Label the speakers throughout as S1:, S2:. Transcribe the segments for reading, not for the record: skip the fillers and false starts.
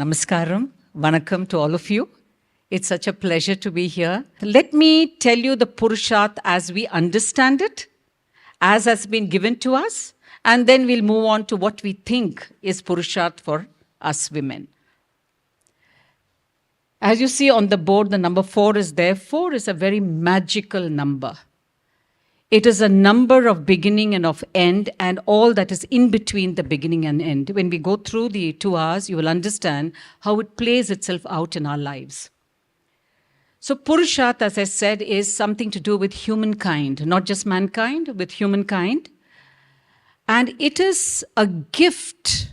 S1: Namaskaram, Vanakkam to all of you. It's such a pleasure to be here. Let me tell you the Purushartha as we understand it, as has been given to us, and then we'll move on to what we think is Purushartha for us women. As you see on the board, the number 4 is there. 4 is a very magical number. It is a number of beginning and of end and all that is in between the beginning and end. When we go through the 2 hours, you will understand how it plays itself out in our lives. So Purushartha, as I said, is something to do with humankind, not just mankind, with humankind. And it is a gift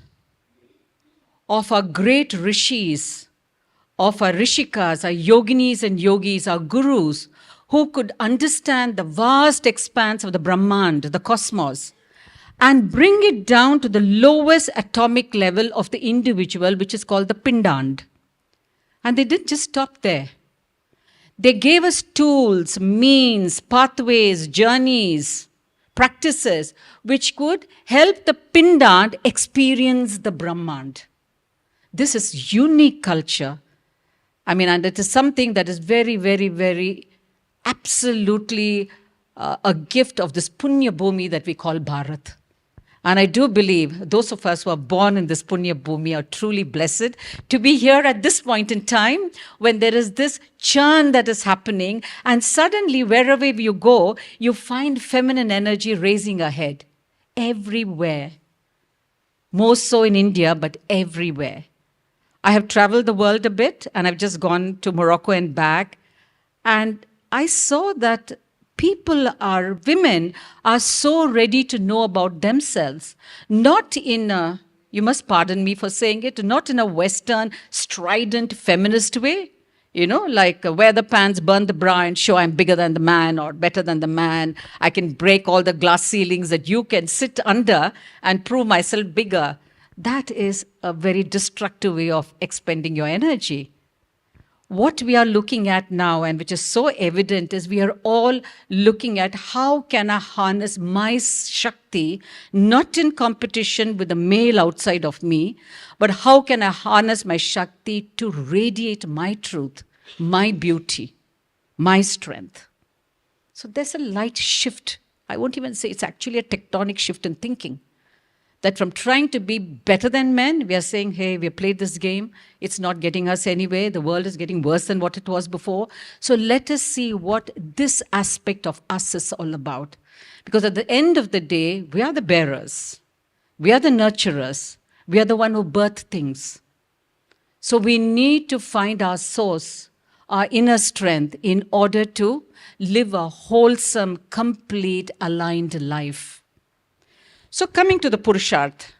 S1: of our great rishis, of our rishikas, our yoginis and yogis, our gurus, who could understand the vast expanse of the Brahmand, the cosmos, and bring it down to the lowest atomic level of the individual, which is called the Pindand. And they didn't just stop there. They gave us tools, means, pathways, journeys, practices, which could help the Pindand experience the Brahmand. This is unique culture. And it is something that is very, very, very absolutely a gift of this Punya Bhumi that we call Bharat. And I do believe those of us who are born in this Punya Bhumi are truly blessed to be here at this point in time when there is this churn that is happening, and suddenly wherever you go, you find feminine energy raising ahead. Everywhere. More so in India, but everywhere. I have traveled the world a bit, and I've just gone to Morocco and back, and I saw that women are so ready to know about themselves, not in you must pardon me for saying it, not in a Western, strident, feminist way, like wear the pants, burn the bra, and show I'm bigger than the man or better than the man. I can break all the glass ceilings that you can sit under and prove myself bigger. That is a very destructive way of expending your energy. What we are looking at now, and which is so evident, is we are all looking at how can I harness my Shakti, not in competition with the male outside of me, but how can I harness my Shakti to radiate my truth, my beauty, my strength. So there's a light shift. I won't even say it's actually a tectonic shift in thinking. That from trying to be better than men, we are saying, hey, we played this game. It's not getting us anywhere. The world is getting worse than what it was before. So let us see what this aspect of us is all about. Because at the end of the day, we are the bearers. We are the nurturers. We are the one who birth things. So we need to find our source, our inner strength, in order to live a wholesome, complete, aligned life. So coming to the Purushartha,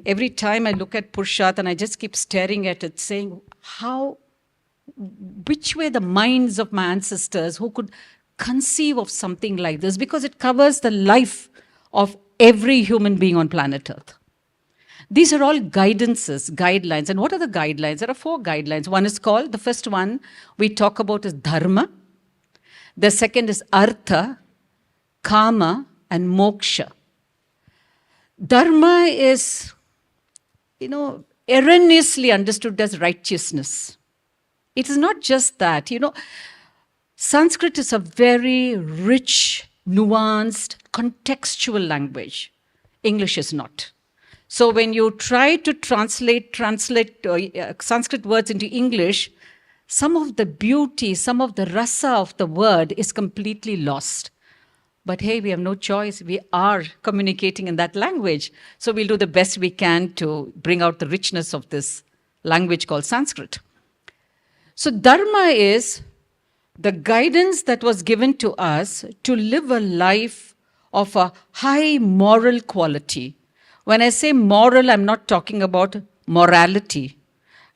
S1: every time I look at Purushartha and I just keep staring at it, saying, which were the minds of my ancestors who could conceive of something like this? Because it covers the life of every human being on planet Earth. These are all guidances, guidelines. And what are the guidelines? There are 4 guidelines. One is called, the first one we talk about is Dharma. The second is Artha, Kama, and Moksha. Dharma is, erroneously understood as righteousness. It is not just that. Sanskrit is a very rich, nuanced, contextual language. English is not. So when you try to translate Sanskrit words into English, some of the beauty, some of the rasa of the word is completely lost. But hey, we have no choice. We are communicating in that language. So we'll do the best we can to bring out the richness of this language called Sanskrit. So Dharma is the guidance that was given to us to live a life of a high moral quality. When I say moral, I'm not talking about morality.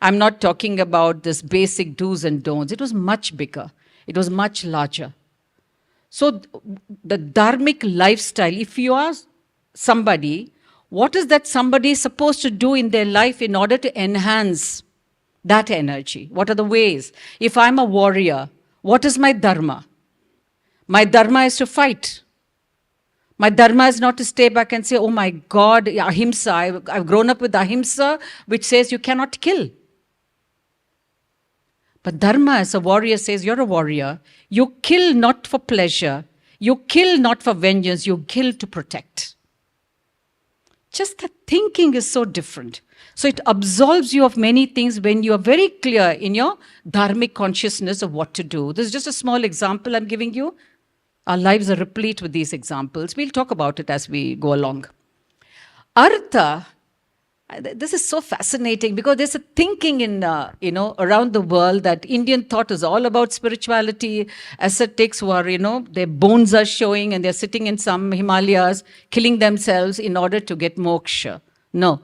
S1: I'm not talking about this basic do's and don'ts. It was much bigger. It was much larger. So the dharmic lifestyle, if you ask somebody, what is that somebody supposed to do in their life in order to enhance that energy? What are the ways? If I'm a warrior, what is my dharma? My dharma is to fight. My dharma is not to stay back and say, oh my God, ahimsa. I've grown up with ahimsa, which says you cannot kill. But dharma as a warrior says, you're a warrior. You kill not for pleasure. You kill not for vengeance. You kill to protect. Just the thinking is so different. So it absolves you of many things when you are very clear in your dharmic consciousness of what to do. This is just a small example I'm giving you. Our lives are replete with these examples. We'll talk about it as we go along. Artha, this is so fascinating because there's a thinking in, around the world that Indian thought is all about spirituality. Ascetics who are, their bones are showing and they're sitting in some Himalayas, killing themselves in order to get moksha. No.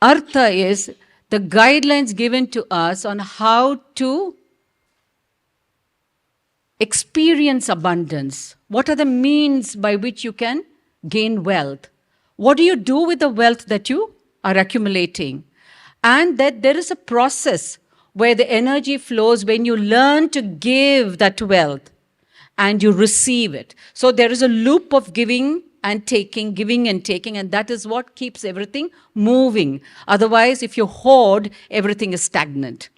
S1: Artha is the guidelines given to us on how to experience abundance. What are the means by which you can gain wealth? What do you do with the wealth that you are accumulating? And that there is a process where the energy flows when you learn to give that wealth and you receive it. So there is a loop of giving and taking, and that is what keeps everything moving. Otherwise, if you hoard, everything is stagnant.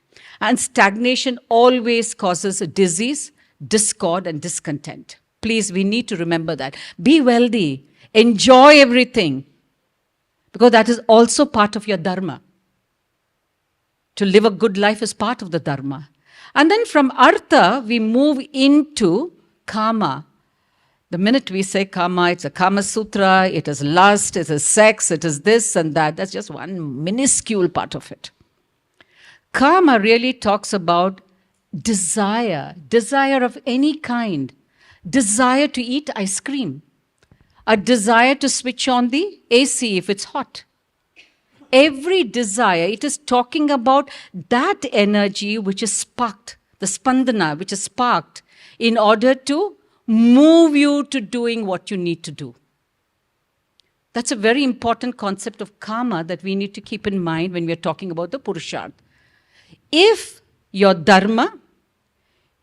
S1: And stagnation always causes a disease, discord, and discontent. Please, we need to remember that. Be wealthy. Enjoy everything. Because that is also part of your dharma. To live a good life is part of the dharma. And then from Artha, we move into Kama. The minute we say Kama, it's a Kama Sutra, it is lust, it is sex, it is this and that. That's just one minuscule part of it. Kama really talks about desire of any kind. Desire to eat ice cream. A desire to switch on the AC if it's hot. Every desire, it is talking about that energy which is sparked, the spandana which is sparked in order to move you to doing what you need to do. That's a very important concept of karma that we need to keep in mind when we are talking about the Purushartha. If your dharma,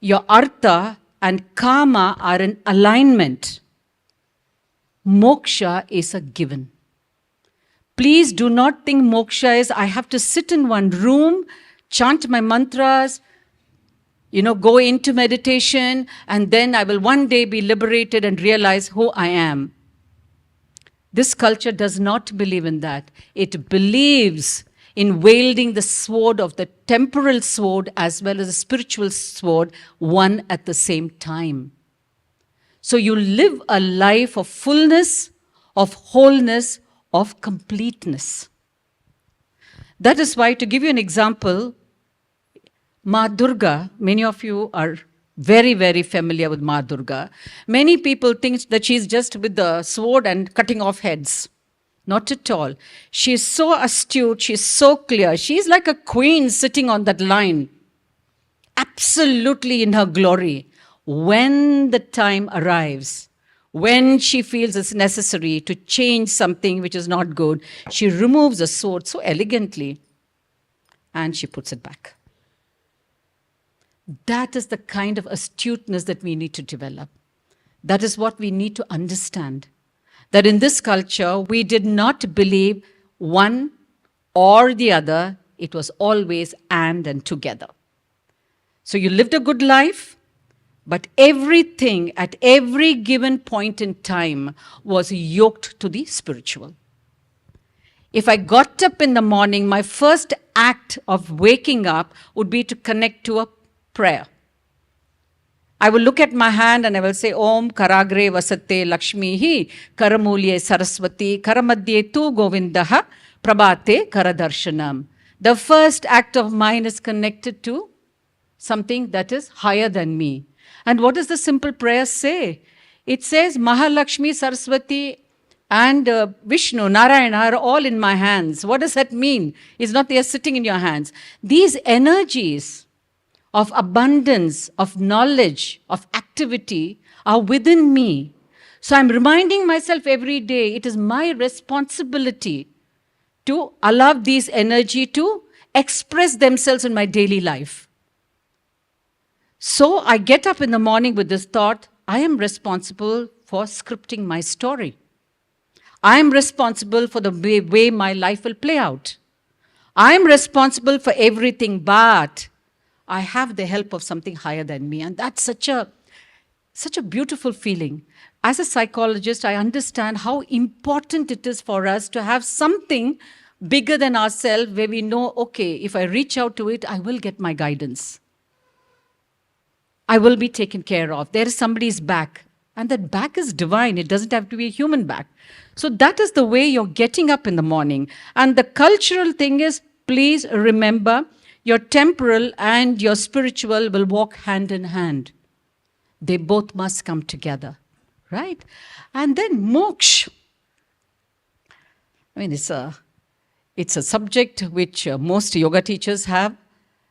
S1: your artha and karma are in alignment, moksha is a given. Please do not think moksha is, I have to sit in one room, chant my mantras, go into meditation, and then I will one day be liberated and realize who I am. This culture does not believe in that. It believes in wielding the sword of the temporal sword as well as the spiritual sword, one at the same time. So you live a life of fullness, of wholeness, of completeness. That is why, to give you an example, Ma Durga, many of you are very, very familiar with Ma Durga. Many people think that she's just with the sword and cutting off heads. Not at all. She's so astute, she's so clear. She's like a queen sitting on that line, absolutely in her glory. When the time arrives, when she feels it's necessary to change something which is not good, she removes the sword so elegantly and she puts it back. That is the kind of astuteness that we need to develop. That is what we need to understand. That in this culture, we did not believe one or the other. It was always and together. So you lived a good life, but everything at every given point in time was yoked to the spiritual. If I got up in the morning, my first act of waking up would be to connect to a prayer. I will look at my hand and I will say, Om Karagre Vasate Lakshmihi Karamulye Saraswati Karamadye Tu Govindaha Prabhate Karadarshanam. The first act of mine is connected to something that is higher than me. And what does the simple prayer say? It says, Mahalakshmi, Saraswati and Vishnu, Narayana are all in my hands. What does that mean? It's not they are sitting in your hands. These energies of abundance, of knowledge, of activity are within me. So I'm reminding myself every day, it is my responsibility to allow these energy to express themselves in my daily life. So I get up in the morning with this thought, I am responsible for scripting my story. I am responsible for the way my life will play out. I am responsible for everything, but I have the help of something higher than me. And that's such a beautiful feeling. As a psychologist, I understand how important it is for us to have something bigger than ourselves where we know, okay, if I reach out to it, I will get my guidance. I will be taken care of. There is somebody's back. And that back is divine. It doesn't have to be a human back. So that is the way you're getting up in the morning. And the cultural thing is, please remember, your temporal and your spiritual will walk hand in hand. They both must come together, right? And then moksha. I mean, it's a subject which most yoga teachers have,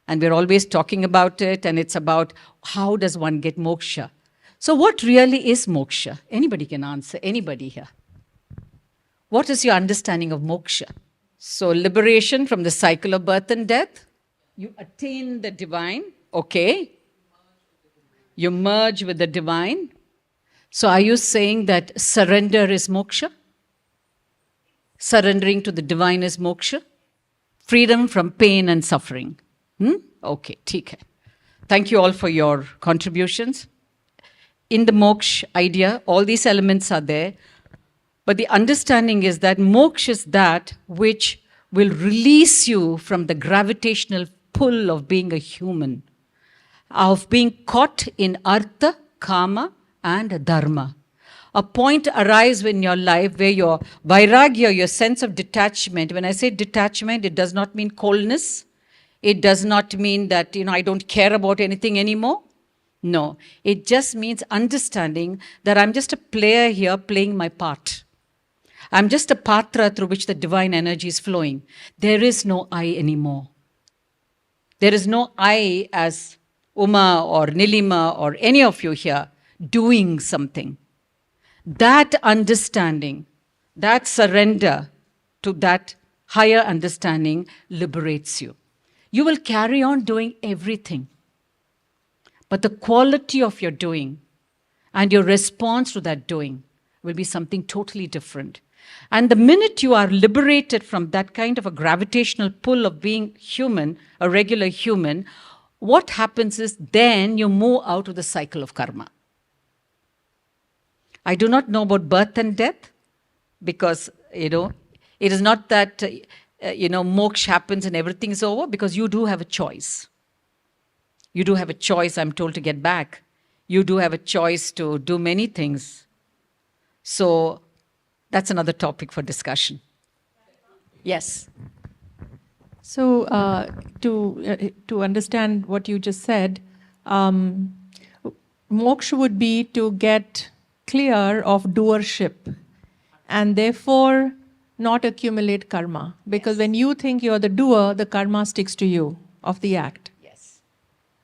S1: and we're always talking about it, and it's about how does one get moksha. So what really is moksha? Anybody can answer, anybody here. What is your understanding of moksha? So liberation from the cycle of birth and death. You attain the divine, okay. You merge with the divine. So are you saying that surrender is moksha? Surrendering to the divine is moksha? Freedom from pain and suffering. Okay, theek hai. Thank you all for your contributions. In the moksha idea, all these elements are there. But the understanding is that moksha is that which will release you from the gravitational pull of being a human, of being caught in Artha, Kama, and Dharma. A point arises in your life where your vairagya, your sense of detachment, when I say detachment, it does not mean coldness. It does not mean that, I don't care about anything anymore. No, it just means understanding that I'm just a player here playing my part. I'm just a patra through which the divine energy is flowing. There is no I anymore. There is no I as Uma or Nilima or any of you here doing something. That understanding, that surrender to that higher understanding liberates you. You will carry on doing everything. But the quality of your doing and your response to that doing will be something totally different. And the minute you are liberated from that kind of a gravitational pull of being human, a regular human, what happens is then you move out of the cycle of karma. I do not know about birth and death because, it is not that, moksha happens and everything is over, because you do have a choice. You do have a choice, I'm told, to get back. You do have a choice to do many things. So that's another topic for discussion. Yes.
S2: So to understand what you just said, moksha would be to get clear of doership and therefore not accumulate karma. Because when you think you're the doer, the karma sticks to you of the act.
S1: Yes.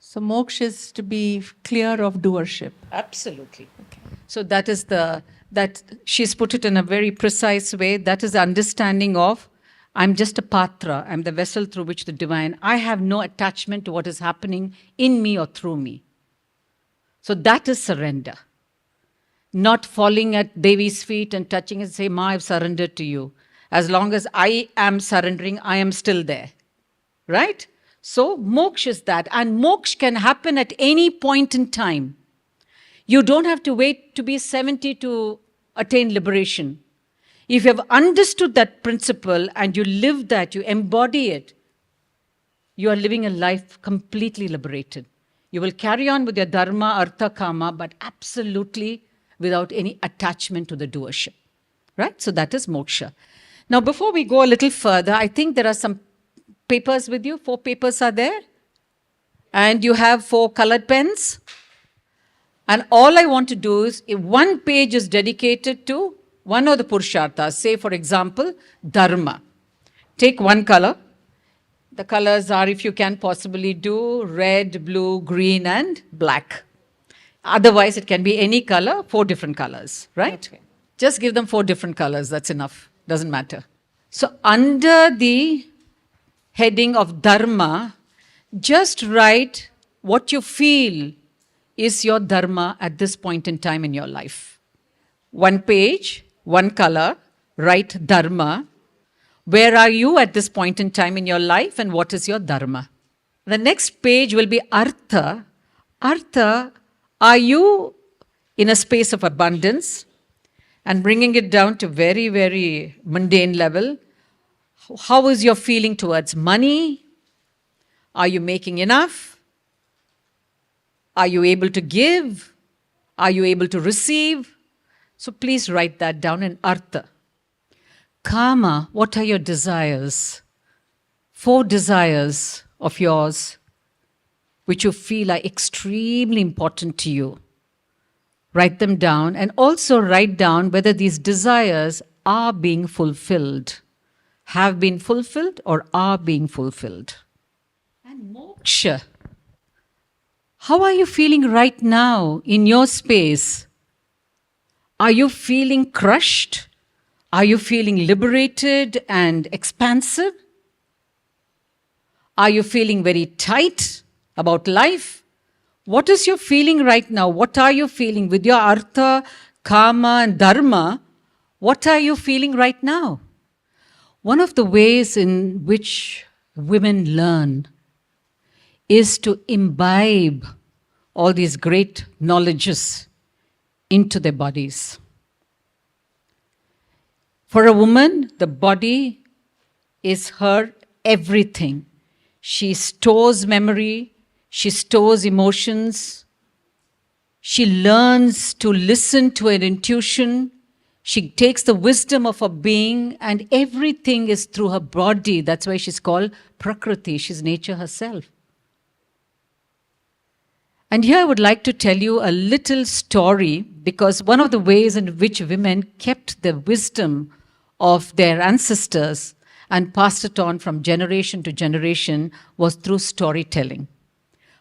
S2: So moksha is to be clear of doership.
S1: Absolutely. Okay. So that is that she's put it in a very precise way. That is the understanding of I'm just a patra. I'm the vessel through which the divine, I have no attachment to what is happening in me or through me. So that is surrender. Not falling at Devi's feet and touching and say, Ma, I've surrendered to you. As long as I am surrendering, I am still there. Right? So moksha is that. And moksha can happen at any point in time. You don't have to wait to be 70 to attain liberation. If you have understood that principle and you live that, you embody it, you are living a life completely liberated. You will carry on with your dharma, artha, kama, but absolutely without any attachment to the doership. Right? So that is moksha. Now, before we go a little further, I think there are some papers with you. 4 papers are there. And you have 4 colored pens. And all I want to do is, if one page is dedicated to one of the Purusharthas, say for example, Dharma. Take one color. The colors are, if you can possibly do, red, blue, green, and black. Otherwise, it can be any color, 4 different colors, right? Okay. Just give them 4 different colors, that's enough. Doesn't matter. So under the heading of Dharma, just write what you feel is your dharma at this point in time in your life? One page, one color, write dharma. Where are you at this point in time in your life and what is your dharma? The next page will be Artha. Artha, are you in a space of abundance? And bringing it down to very, very mundane level. How is your feeling towards money? Are you making enough? Are you able to give? Are you able to receive? So please write that down in Artha. Kama, what are your desires? 4 desires of yours which you feel are extremely important to you. Write them down and also write down whether these desires are being fulfilled, have been fulfilled or are being fulfilled. And moksha. How are you feeling right now in your space? Are you feeling crushed? Are you feeling liberated and expansive? Are you feeling very tight about life? What is your feeling right now? What are you feeling with your Artha, Kama and Dharma? What are you feeling right now? One of the ways in which women learn is to imbibe all these great knowledges into their bodies. For a woman, the body is her everything. She stores memory, she stores emotions, she learns to listen to her intuition, she takes the wisdom of her being, and everything is through her body. That's why she's called Prakriti, she's nature herself. And here I would like to tell you a little story, because one of the ways in which women kept the wisdom of their ancestors and passed it on from generation to generation was through storytelling.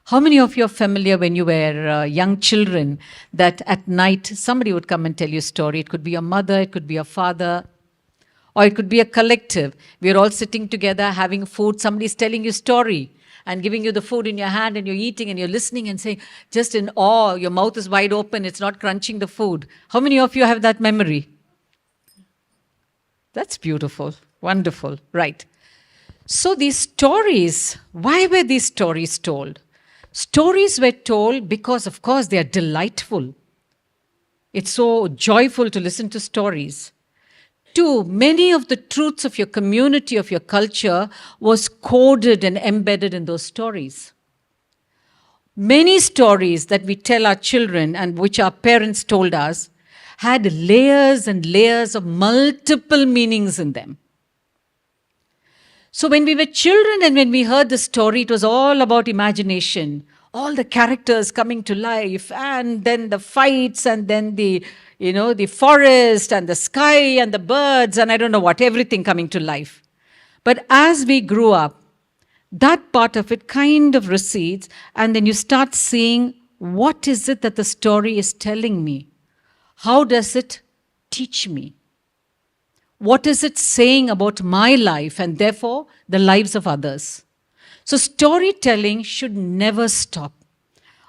S1: How many of you are familiar when you were young children that at night somebody would come and tell you a story? It could be your mother, it could be your father, or it could be a collective. We're all sitting together having food, somebody's telling you a story and giving you the food in your hand and you're eating and you're listening and saying, just in awe, your mouth is wide open, it's not crunching the food. How many of you have that memory? That's beautiful, wonderful, right. So these stories, why were these stories told? Stories were told because, of course, they are delightful. It's so joyful to listen to stories. 2, many of the truths of your community, of your culture, was coded and embedded in those stories. Many stories that we tell our children and which our parents told us had layers and layers of multiple meanings in them. So when we were children and when we heard the story, it was all about imagination, all the characters coming to life, and then the fights, and then the forest and the sky and the birds and I don't know what, everything coming to life. But as we grew up, that part of it kind of recedes, and then you start seeing, what is it that the story is telling me? How does it teach me? What is it saying about my life and therefore the lives of others? So storytelling should never stop.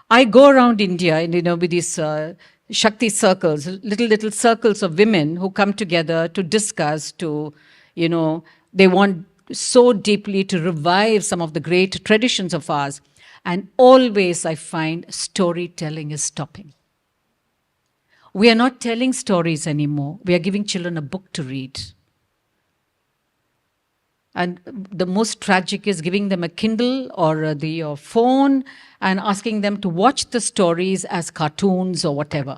S1: I go around India and with these Shakti circles, little circles of women who come together to discuss, they want so deeply to revive some of the great traditions of ours. And always I find storytelling is stopping. We are not telling stories anymore. We are giving children a book to read. And the most tragic is giving them a Kindle or the phone and asking them to watch the stories as cartoons or whatever.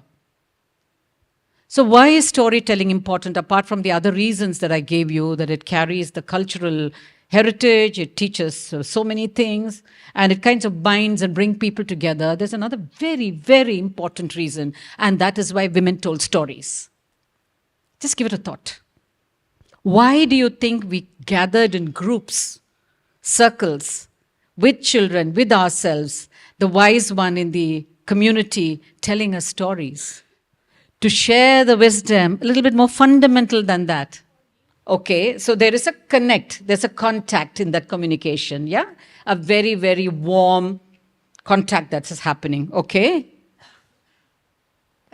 S1: So why is storytelling important, apart from the other reasons that I gave you, that it carries the cultural heritage, it teaches so many things, and it kind of binds and brings people together. There's another very, very important reason, and that is why women told stories. Just give it a thought. Why do you think we gathered in groups, circles, with children, with ourselves, the wise one in the community telling us stories? To share the wisdom, a little bit more fundamental than that. Okay, so there is a connect, there's a contact in that communication, yeah? A very, very warm contact that is happening, okay?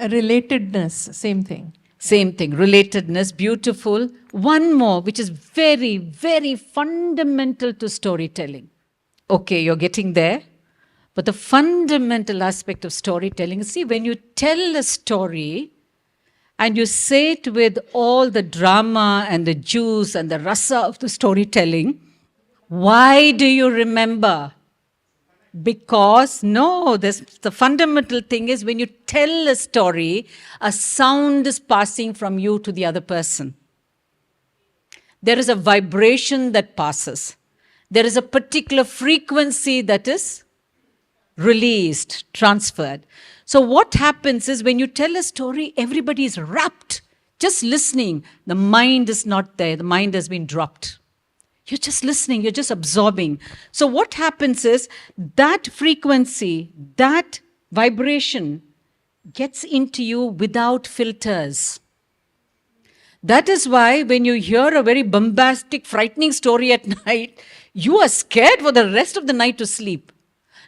S2: A relatedness, same thing.
S1: Same thing, relatedness, beautiful. One more, which is very, very fundamental to storytelling. Okay, you're getting there. But the fundamental aspect of storytelling, see, when you tell a story and you say it with all the drama and the juice and the rasa of the storytelling, why do you remember? Because, no, the fundamental thing is when you tell a story, a sound is passing from you to the other person. There is a vibration that passes. There is a particular frequency that is released, transferred. So what happens is when you tell a story, everybody is rapt, just listening. The mind is not there. The mind has been dropped. You're just listening, you're just absorbing. So what happens is that frequency, that vibration gets into you without filters. That is why when you hear a very bombastic, frightening story at night, you are scared for the rest of the night to sleep.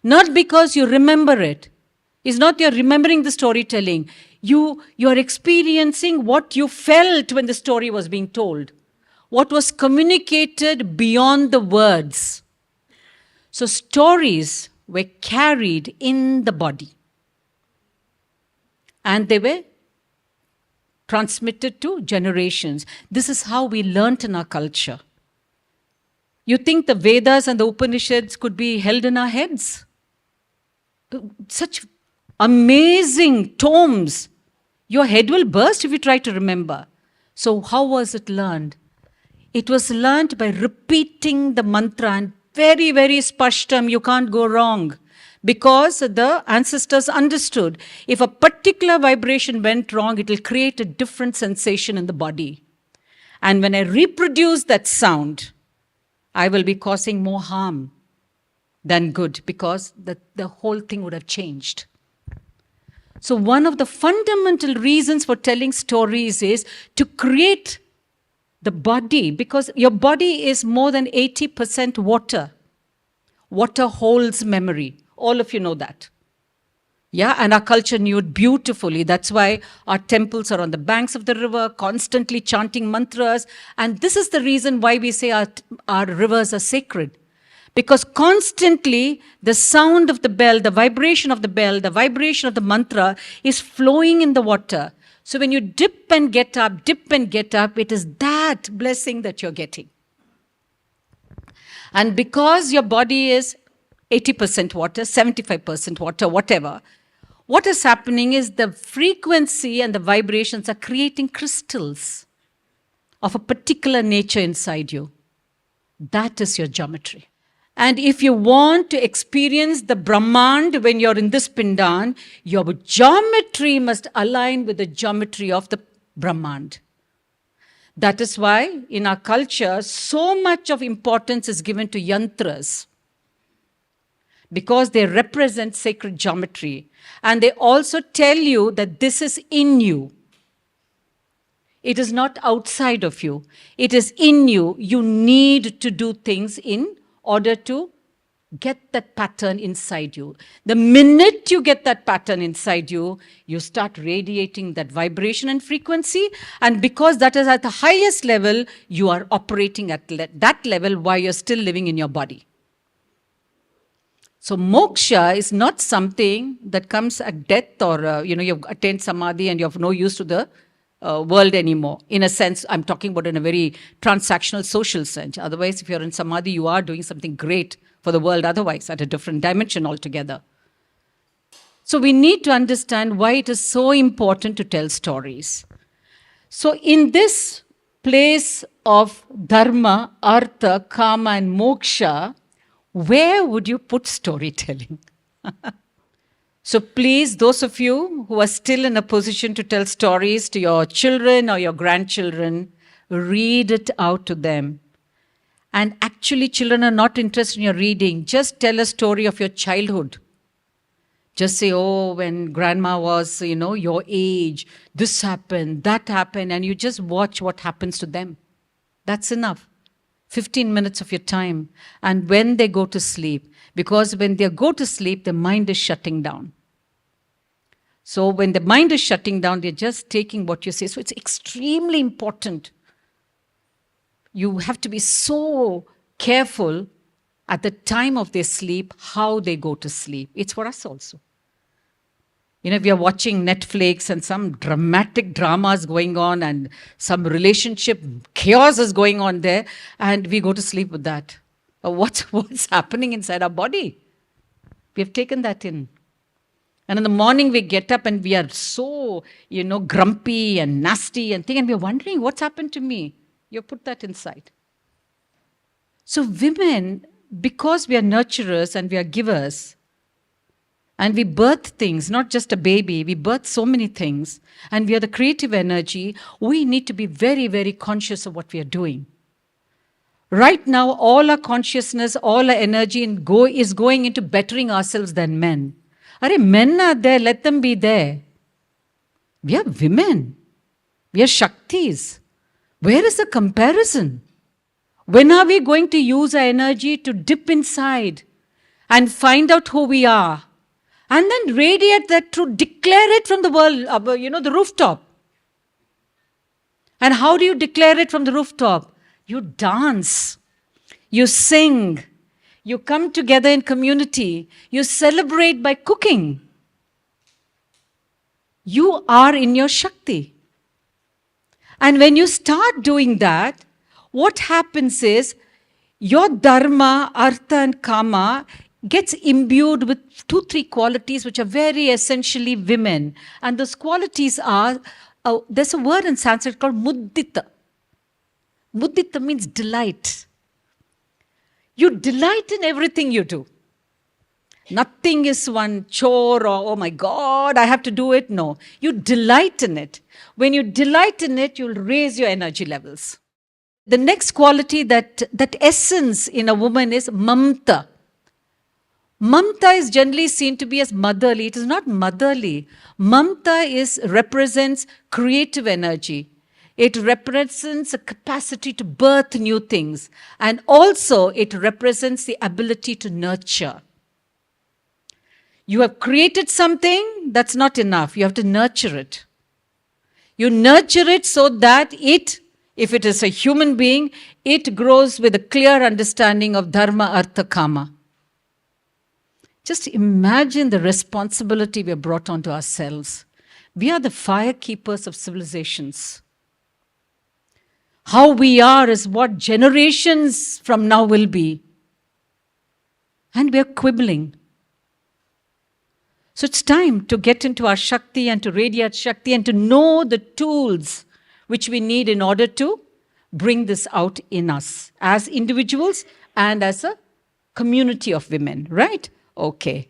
S1: Not because you remember it. It's not you're remembering the storytelling. You are experiencing what you felt when the story was being told. What was communicated beyond the words. So stories were carried in the body. And they were transmitted to generations. This is how we learnt in our culture. You think the Vedas and the Upanishads could be held in our heads? Such amazing tomes. Your head will burst if you try to remember. So how was it learned? It was learnt by repeating the mantra, and very, very spashtam, you can't go wrong. Because the ancestors understood, if a particular vibration went wrong, it will create a different sensation in the body. And when I reproduce that sound, I will be causing more harm than good, because the whole thing would have changed. So one of the fundamental reasons for telling stories is to create the body, because your body is more than 80% water. Water holds memory. All of you know that. Yeah, and our culture knew it beautifully. That's why our temples are on the banks of the river, constantly chanting mantras. And this is the reason why we say our rivers are sacred. Because constantly the sound of the bell, the vibration of the bell, the vibration of the mantra is flowing in the water. So when you dip and get up, it is that blessing that you're getting. And because your body is 80% water, 75% water, whatever, what is happening is the frequency and the vibrations are creating crystals of a particular nature inside you. That is your geometry. And if you want to experience the Brahmand when you're in this Pindan, your geometry must align with the geometry of the Brahmand. That is why in our culture, so much of importance is given to yantras. Because they represent sacred geometry. And they also tell you that this is in you. It is not outside of you. It is in you. You need to do things in order to get that pattern inside you. The minute you get that pattern inside you, you start radiating that vibration and frequency. And because that is at the highest level, you are operating at that level while you're still living in your body. So moksha is not something that comes at death or, you've attained samadhi and you have no use to the world anymore. In a sense, I'm talking about in a very transactional, social sense. Otherwise, if you're in samadhi, you are doing something great for the world otherwise, at a different dimension altogether. So we need to understand why it is so important to tell stories. So in this place of dharma, artha, kama and moksha, where would you put storytelling? So please, those of you who are still in a position to tell stories to your children or your grandchildren, read it out to them. And actually, children are not interested in your reading. Just tell a story of your childhood. Just say, oh, when grandma was, your age, this happened, that happened, and you just watch what happens to them. That's enough. 15 minutes of your time. And when they go to sleep, because when they go to sleep, the mind is shutting down. So when the mind is shutting down, they're just taking what you say. So it's extremely important. You have to be so careful at the time of their sleep, how they go to sleep. It's for us also. We are watching Netflix and some dramatic dramas going on and some relationship chaos is going on there, and we go to sleep with that. What's happening inside our body? We have taken that in. And in the morning we get up and we are so, grumpy and nasty and we're wondering, what's happened to me? You put that inside. So women, because we are nurturers and we are givers, and we birth things, not just a baby, we birth so many things, and we are the creative energy, we need to be very, very conscious of what we are doing. Right now, all our consciousness, all our energy is going into bettering ourselves than men. Men are there, let them be there. We are women. We are Shaktis. Where is the comparison? When are we going to use our energy to dip inside and find out who we are? And then radiate that truth, declare it from the world, the rooftop. And how do you declare it from the rooftop? You dance, you sing, you come together in community, you celebrate by cooking. You are in your Shakti. And when you start doing that, what happens is your Dharma, Artha and Kama gets imbued with 2-3 qualities which are very essentially women. And those qualities are, there's a word in Sanskrit called mudita. Mudita means delight. You delight in everything you do. Nothing is one chore or, oh my God, I have to do it. No, you delight in it. When you delight in it, you'll raise your energy levels. The next quality, that essence in a woman is mamta. Mamta is generally seen to be as motherly. It is not motherly. Mamta represents creative energy. It represents a capacity to birth new things. And also it represents the ability to nurture. You have created something, that's not enough. You have to nurture it. You nurture it so that if it is a human being, it grows with a clear understanding of Dharma, Artha, Kama. Just imagine the responsibility we have brought onto ourselves. We are the fire keepers of civilizations. How we are is what generations from now will be. And we are quibbling. So it's time to get into our Shakti and to radiate Shakti and to know the tools which we need in order to bring this out in us as individuals and as a community of women, right? Okay.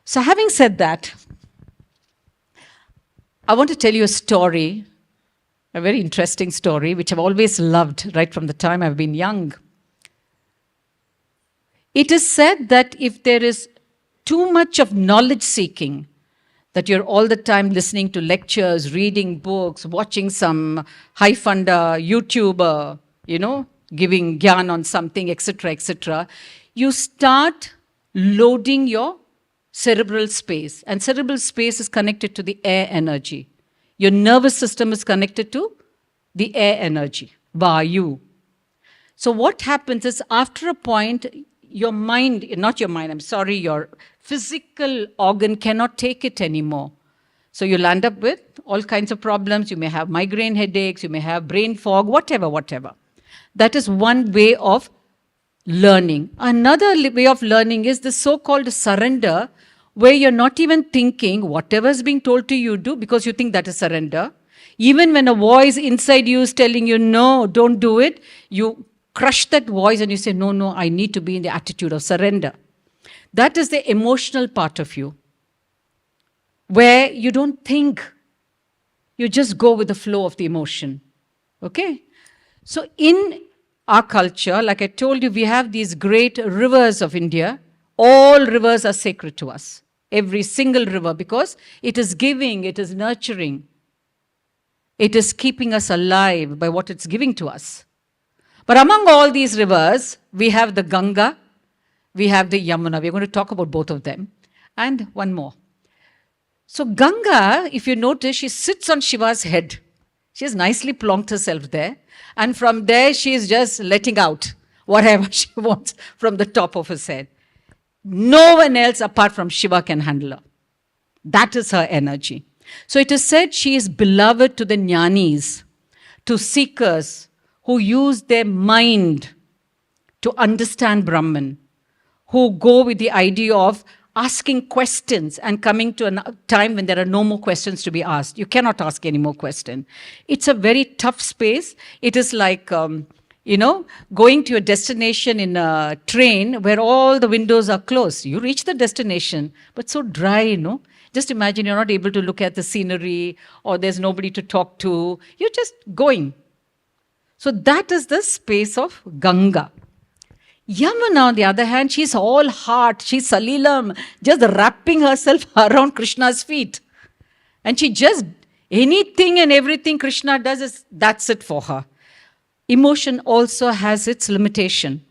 S1: So having said that, I want to tell you a story, a very interesting story, which I've always loved right from the time I've been young. It is said that if there is too much of knowledge seeking, that you're all the time listening to lectures, reading books, watching some high-funder YouTuber, giving gyan on something, etc., etc., you start loading your cerebral space. And cerebral space is connected to the air energy. Your nervous system is connected to the air energy, Vayu. So what happens is, after a point, your physical organ cannot take it anymore. So you'll end up with all kinds of problems. You may have migraine headaches, you may have brain fog, whatever. That is one way of learning. Another way of learning is the so-called surrender, where you're not even thinking whatever is being told to you do, because you think that is surrender. Even when a voice inside you is telling you, no, don't do it, you crush that voice and you say, no, I need to be in the attitude of surrender. That is the emotional part of you, where you don't think, you just go with the flow of the emotion. Okay? So in our culture, like I told you, we have these great rivers of India. All rivers are sacred to us. Every single river, because it is giving, it is nurturing. It is keeping us alive by what it's giving to us. But among all these rivers, we have the Ganga, we have the Yamuna. We're going to talk about both of them. And one more. So Ganga, if you notice, she sits on Shiva's head. She has nicely plonked herself there. And from there, she is just letting out whatever she wants from the top of his head. No one else apart from Shiva can handle her. That is her energy. So it is said she is beloved to the jnanis, to seekers who use their mind to understand Brahman, who go with the idea of asking questions and coming to a time when there are no more questions to be asked. You cannot ask any more question. It's a very tough space. It is like, going to a destination in a train where all the windows are closed. You reach the destination, but so dry, Just imagine you're not able to look at the scenery or there's nobody to talk to. You're just going. So that is the space of Ganga. Yamuna, on the other hand, she's all heart. She's Salilam, just wrapping herself around Krishna's feet. And she just, anything and everything Krishna does, that's it for her. Emotion also has its limitation.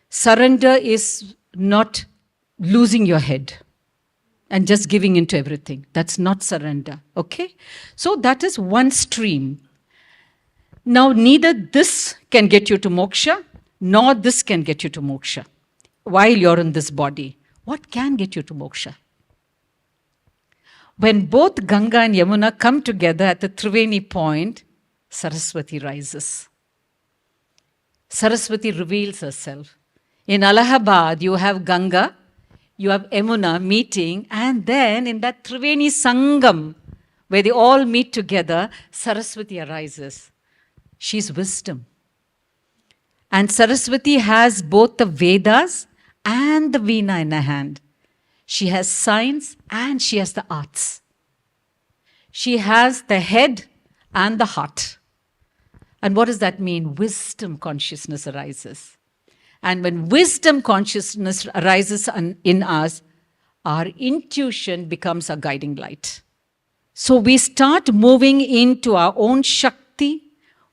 S1: Surrender is not losing your head and just giving into everything. That's not surrender, okay? So that is one stream. Now, neither this can get you to moksha, nor this can get you to moksha while you're in this body. What can get you to moksha? When both Ganga and Yamuna come together at the Triveni point, Saraswati rises. Saraswati reveals herself. In Allahabad, you have Ganga, you have Yamuna meeting, and then in that Triveni Sangam, where they all meet together, Saraswati arises. She's wisdom. And Saraswati has both the Vedas and the Veena in her hand. She has science and she has the arts. She has the head and the heart. And what does that mean? Wisdom consciousness arises. And when wisdom consciousness arises in us, our intuition becomes a guiding light. So we start moving into our own Shakti.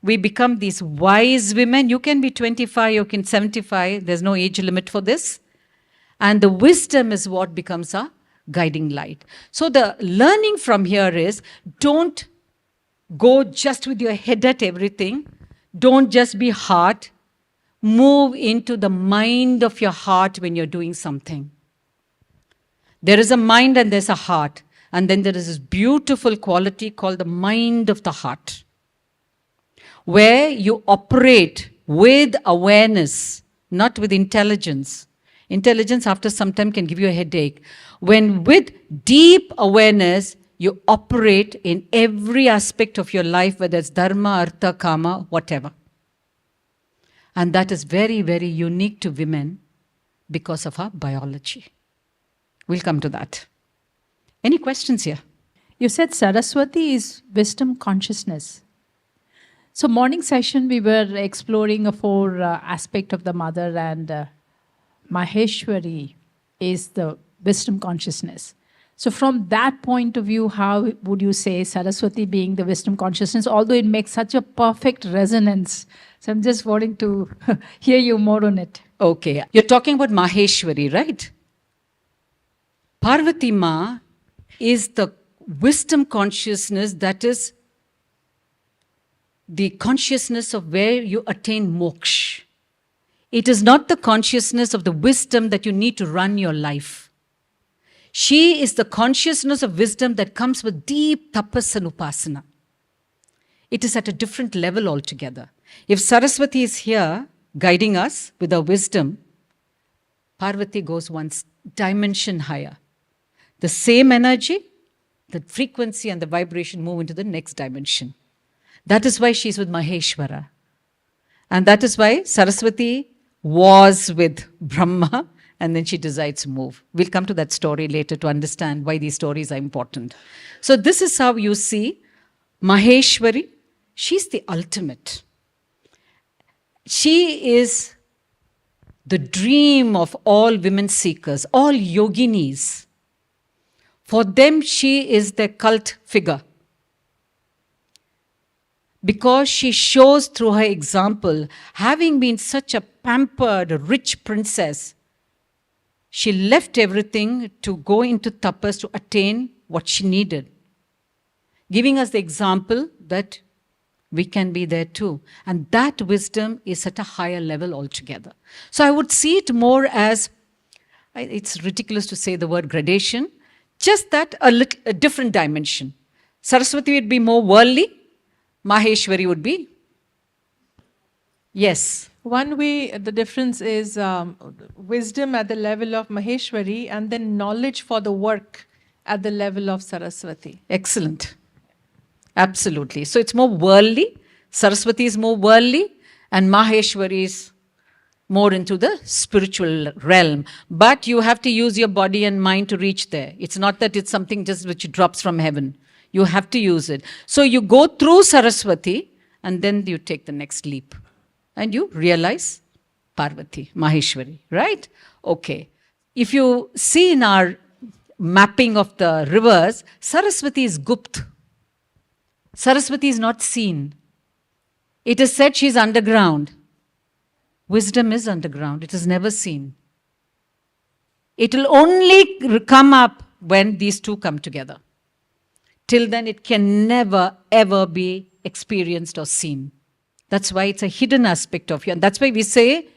S1: We become these wise women. You can be 25, you can 75. There's no age limit for this. And the wisdom is what becomes a guiding light. So the learning from here is, don't go just with your head at everything. Don't just be heart. Move into the mind of your heart when you're doing something. There is a mind and there's a heart. And then there is this beautiful quality called the mind of the heart, where you operate with awareness, not with intelligence. Intelligence after some time can give you a headache. When with deep awareness, you operate in every aspect of your life, whether it's dharma, artha, kama, whatever. And that is very, very unique to women because of our biology. We'll come to that. Any questions here?
S3: You said Saraswati is wisdom consciousness. So morning session, we were exploring a four aspect of the mother, and Maheshwari is the wisdom consciousness. So from that point of view, how would you say Saraswati being the wisdom consciousness, although it makes such a perfect resonance? So I'm just wanting to hear you more on it.
S1: Okay, you're talking about Maheshwari, right? Parvati Ma is the wisdom consciousness that is the consciousness of where you attain moksha. It is not the consciousness of the wisdom that you need to run your life. She is the consciousness of wisdom that comes with deep tapas and upasana. It is at a different level altogether. If Saraswati is here guiding us with her wisdom, Parvati goes one dimension higher. The same energy, the frequency and the vibration move into the next dimension. That is why she's with Maheshwara. And that is why Saraswati was with Brahma and then she decides to move. We'll come to that story later to understand why these stories are important. So this is how you see Maheshwari. She's the ultimate. She is the dream of all women seekers, all yoginis. For them, she is their cult figure. Because she shows through her example, having been such a pampered, rich princess, she left everything to go into tapas to attain what she needed, giving us the example that we can be there too. And that wisdom is at a higher level altogether. So I would see it more as, it's ridiculous to say the word gradation, just that a different dimension. Saraswati would be more worldly, Maheshwari would be, yes.
S2: One way, the difference is wisdom at the level of Maheshwari and then knowledge for the work at the level of Saraswati.
S1: Excellent. Absolutely. So it's more worldly. Saraswati is more worldly and Maheshwari is more into the spiritual realm. But you have to use your body and mind to reach there. It's not that it's something just which drops from heaven. You have to use it. So you go through Saraswati and then you take the next leap. And you realize Parvati, Maheshwari, right? Okay. If you see in our mapping of the rivers, Saraswati is Gupt. Saraswati is not seen. It is said she is underground. Wisdom is underground. It is never seen. It will only come up when these two come together. Till then, it can never, ever be experienced or seen. That's why it's a hidden aspect of you. And that's why we say,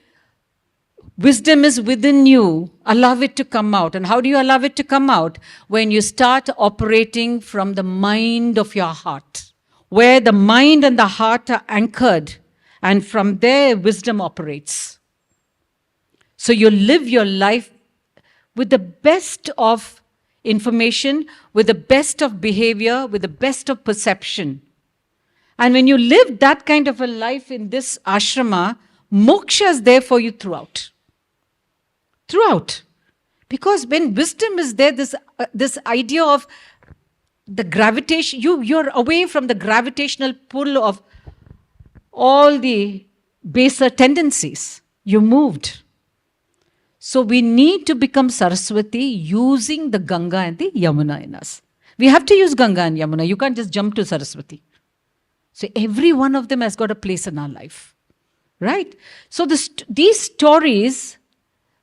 S1: wisdom is within you. Allow it to come out. And how do you allow it to come out? When you start operating from the mind of your heart, where the mind and the heart are anchored. And from there, wisdom operates. So you live your life with the best of information, with the best of behavior, with the best of perception. And when you live that kind of a life in this ashrama, moksha is there for you throughout. Throughout. Because when wisdom is there, this idea of the gravitation, you're away from the gravitational pull of all the baser tendencies. You moved. So we need to become Saraswati using the Ganga and the Yamuna in us. We have to use Ganga and Yamuna. You can't just jump to Saraswati. So every one of them has got a place in our life, right? So these stories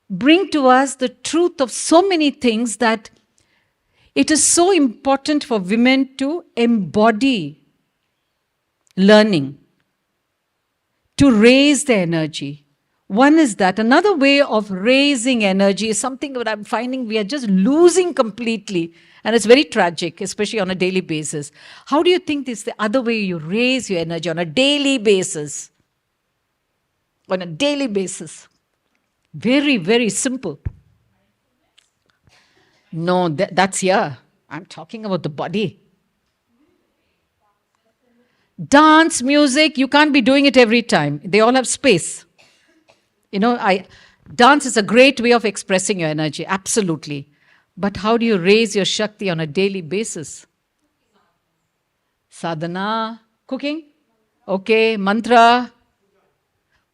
S1: bring to us the truth of so many things that it is so important for women to embody learning, to raise their energy. One is that. Another way of raising energy is something that I'm finding we are just losing completely. And it's very tragic, especially on a daily basis. How do you think this is the other way you raise your energy on a daily basis? On a daily basis. Very, very simple. No, that's here. I'm talking about the body. Dance, music, you can't be doing it every time. They all have space. You know, dance is a great way of expressing your energy, absolutely. But how do you raise your Shakti on a daily basis? Sadhana, cooking, okay, mantra,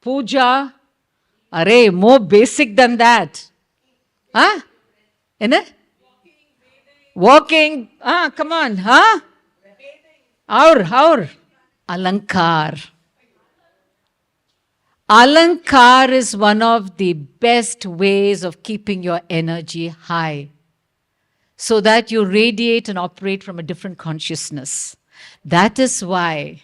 S1: puja. Array, more basic than that. Huh? Inna? Walking. Come on. Huh? Aur. Alankar. Alankar is one of the best ways of keeping your energy high, so that you radiate and operate from a different consciousness. That is why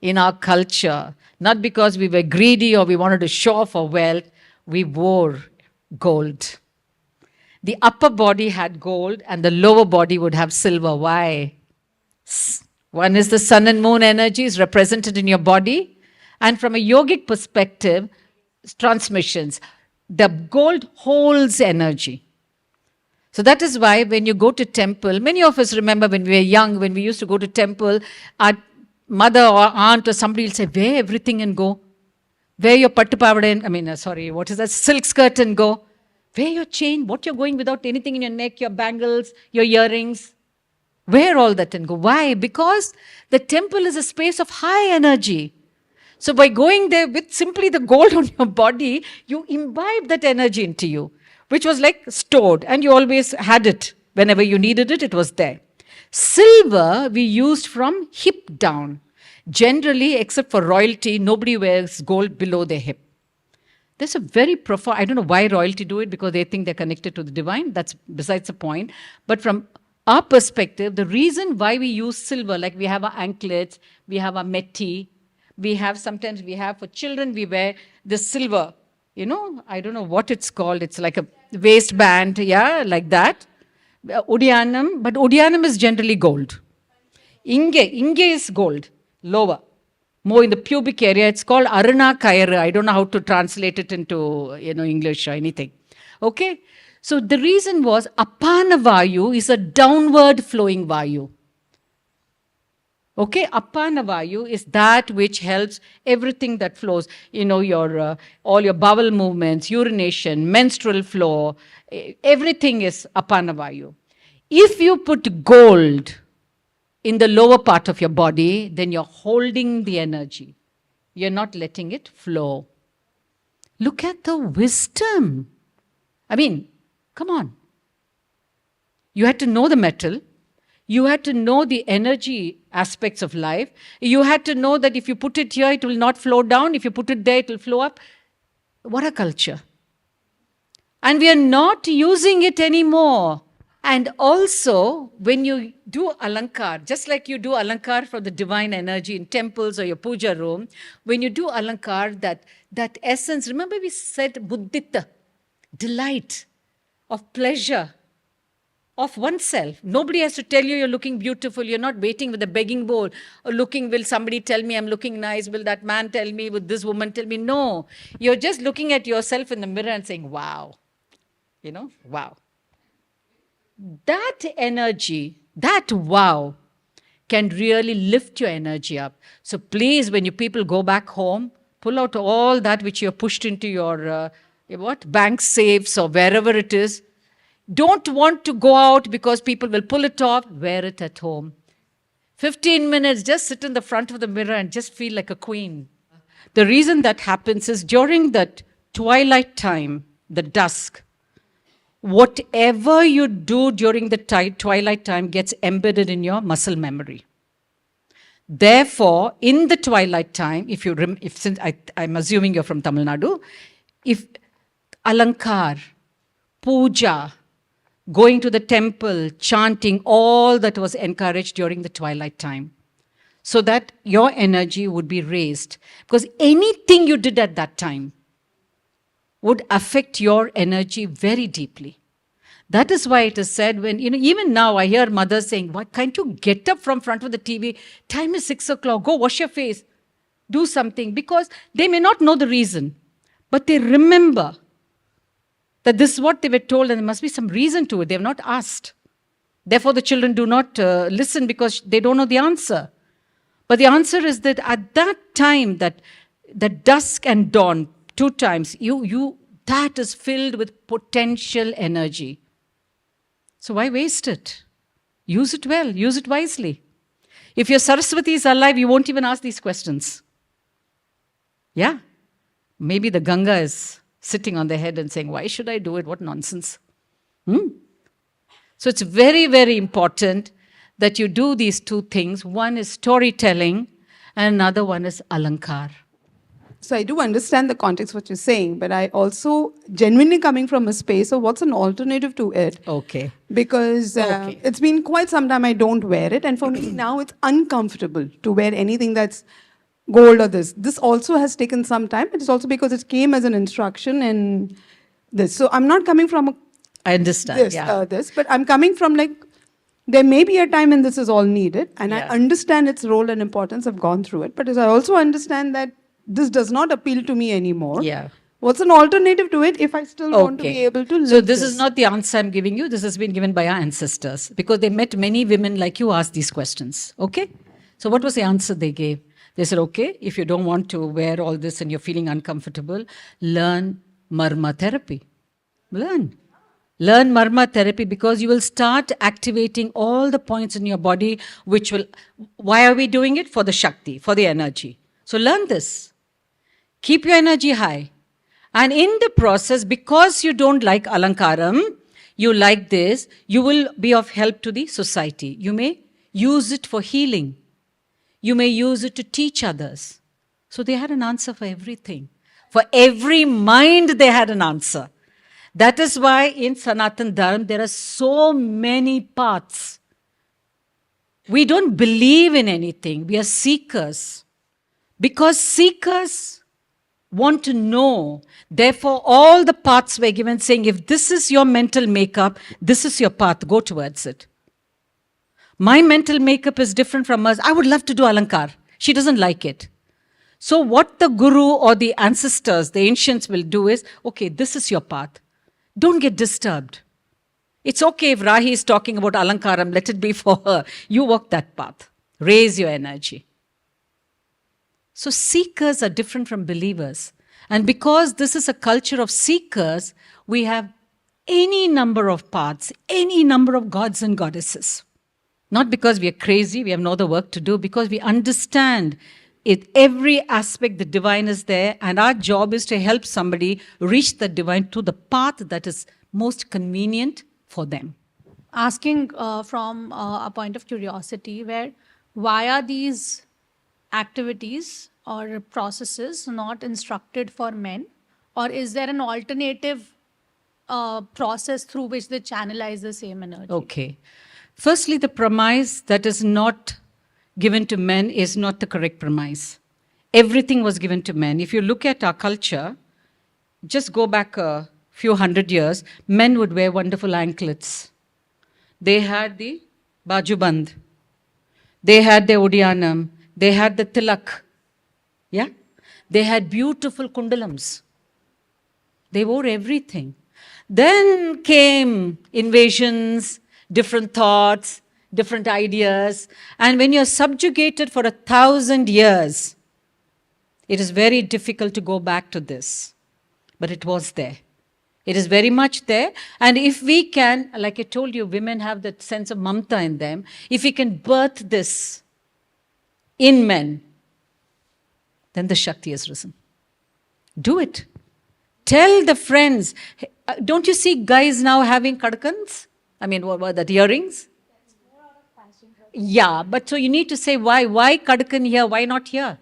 S1: in our culture, not because we were greedy or we wanted to show off our wealth, we wore gold. The upper body had gold and the lower body would have silver. Why? One is the sun and moon energy is represented in your body. And from a yogic perspective, transmissions. The gold holds energy. So that is why when you go to temple, many of us remember when we were young, when we used to go to temple, our mother or aunt or somebody will say, wear everything and go. Wear your pattu pavada, what is that? Silk skirt and go. Wear your chain, what you're going without anything in your neck, your bangles, your earrings. Wear all that and go. Why? Because the temple is a space of high energy. So by going there with simply the gold on your body, you imbibe that energy into you, which was like stored, and you always had it. Whenever you needed it, it was there. Silver we used from hip down. Generally, except for royalty, nobody wears gold below their hip. There's a very profound, I don't know why royalty do it, because they think they're connected to the divine. That's besides the point. But from our perspective, the reason why we use silver, like we have our anklets, we have our methi, sometimes we have for children, we wear the silver, I don't know what it's called. It's like a waistband, yeah, like that. Udiyanam, but Udiyanam is generally gold. Inge is gold, lower. More in the pubic area, it's called Aruna Kairu. I don't know how to translate it into, English or anything. Okay? So the reason was Apana Vayu is a downward flowing Vayu. Okay? Apana Vayu is that which helps everything that flows. Your all your bowel movements, urination, menstrual flow, everything is Apana Vayu. If you put gold in the lower part of your body, then you're holding the energy. You're not letting it flow. Look at the wisdom. I mean, come on. You had to know the metal. You had to know the energy aspects of life. You had to know that if you put it here, it will not flow down. If you put it there, it will flow up. What a culture. And we are not using it anymore. And also, when you do Alankar, just like you do Alankar for the divine energy in temples or your puja room, when you do Alankar, that essence, remember we said buddhita, delight, of pleasure, of oneself. Nobody has to tell you you're looking beautiful. You're not waiting with a begging bowl or will somebody tell me I'm looking nice? Will that man tell me? Will this woman tell me? No. You're just looking at yourself in the mirror and saying, wow. Wow. That energy, that wow, can really lift your energy up. So please, when you people go back home, pull out all that which you're pushed into your bank safes or wherever it is. Don't want to go out because people will pull it off. Wear it at home. 15 minutes, just sit in the front of the mirror and just feel like a queen. The reason that happens is during that twilight time, the dusk, whatever you do during the twilight time gets embedded in your muscle memory. Therefore, in the twilight time, since I'm assuming you're from Tamil Nadu, if Alankar, puja, going to the temple, chanting, all that was encouraged during the twilight time, so that your energy would be raised. Because anything you did at that time would affect your energy very deeply. That is why it is said when, even now I hear mothers saying, why can't you get up from front of the TV? Time is 6 o'clock, go wash your face, do something. Because they may not know the reason, but they remember that this is what they were told and there must be some reason to it. They have not asked. Therefore, the children do not listen because they don't know the answer. But the answer is that at that time, that dusk and dawn, 2 times, that is filled with potential energy. So why waste it? Use it well, use it wisely. If your Saraswati is alive, you won't even ask these questions. Yeah? Maybe the Ganga is sitting on their head and saying, why should I do it? What nonsense. So it's very, very important that you do these 2 things. One is storytelling and another one is Alankar.
S4: So I do understand the context what you're saying, but I also genuinely coming from a space of what's an alternative to it.
S1: Okay.
S4: Because it's been quite some time I don't wear it. And for me now it's uncomfortable to wear anything that's gold or this. This also has taken some time. It is also because it came as an instruction in this. So I'm not coming from
S1: I understand,
S4: but I'm coming from there may be a time when this is all needed. And I understand its role and importance. I've gone through it. But I also understand that this does not appeal to me anymore.
S1: Yeah.
S4: What's an alternative to it if I still want to be able to live
S1: So this is not the answer I'm giving you. This has been given by our ancestors because they met many women like you asked these questions. Okay? So what was the answer they gave? They said, okay, if you don't want to wear all this and you're feeling uncomfortable, learn marma therapy. Learn marma therapy because you will start activating all the points in your body which will... Why are we doing it? For the Shakti, for the energy. So learn this. Keep your energy high. And in the process, because you don't like Alankaram, you like this, you will be of help to the society. You may use it for healing. You may use it to teach others. So they had an answer for everything. For every mind, they had an answer. That is why in Sanatan Dharma, there are so many paths. We don't believe in anything. We are seekers. Because seekers want to know. Therefore, all the paths were given saying, if this is your mental makeup, this is your path, go towards it. My mental makeup is different from hers. I would love to do Alankar. She doesn't like it. So what the guru or the ancestors, the ancients will do is, okay, this is your path. Don't get disturbed. It's okay if Rahi is talking about Alankaram, let it be for her. You walk that path. Raise your energy. So seekers are different from believers. And because this is a culture of seekers, we have any number of paths, any number of gods and goddesses. Not because we are crazy, we have no other work to do, because we understand it, every aspect, the divine is there, and our job is to help somebody reach the divine to the path that is most convenient for them.
S5: Asking from a point of curiosity, why are these activities or processes not instructed for men? Or is there an alternative process through which they channelize the same energy?
S1: Okay. Firstly, the premise that is not given to men is not the correct premise. Everything was given to men. If you look at our culture, just go back a few hundred years, men would wear wonderful anklets. They had the bajuband. They had the udiyanam. They had the tilak. Yeah? They had beautiful kundalams. They wore everything. Then came invasions, different thoughts, different ideas. And when you're subjugated for 1,000 years, it is very difficult to go back to this. But it was there. It is very much there. And if we can, like I told you, women have that sense of mamta in them. If we can birth this in men, then the Shakti has risen. Do it. Tell the friends. Don't you see guys now having kadkans? I mean, what were that, earrings? Yeah, but so you need to say why. Why kadkan here? Why not here?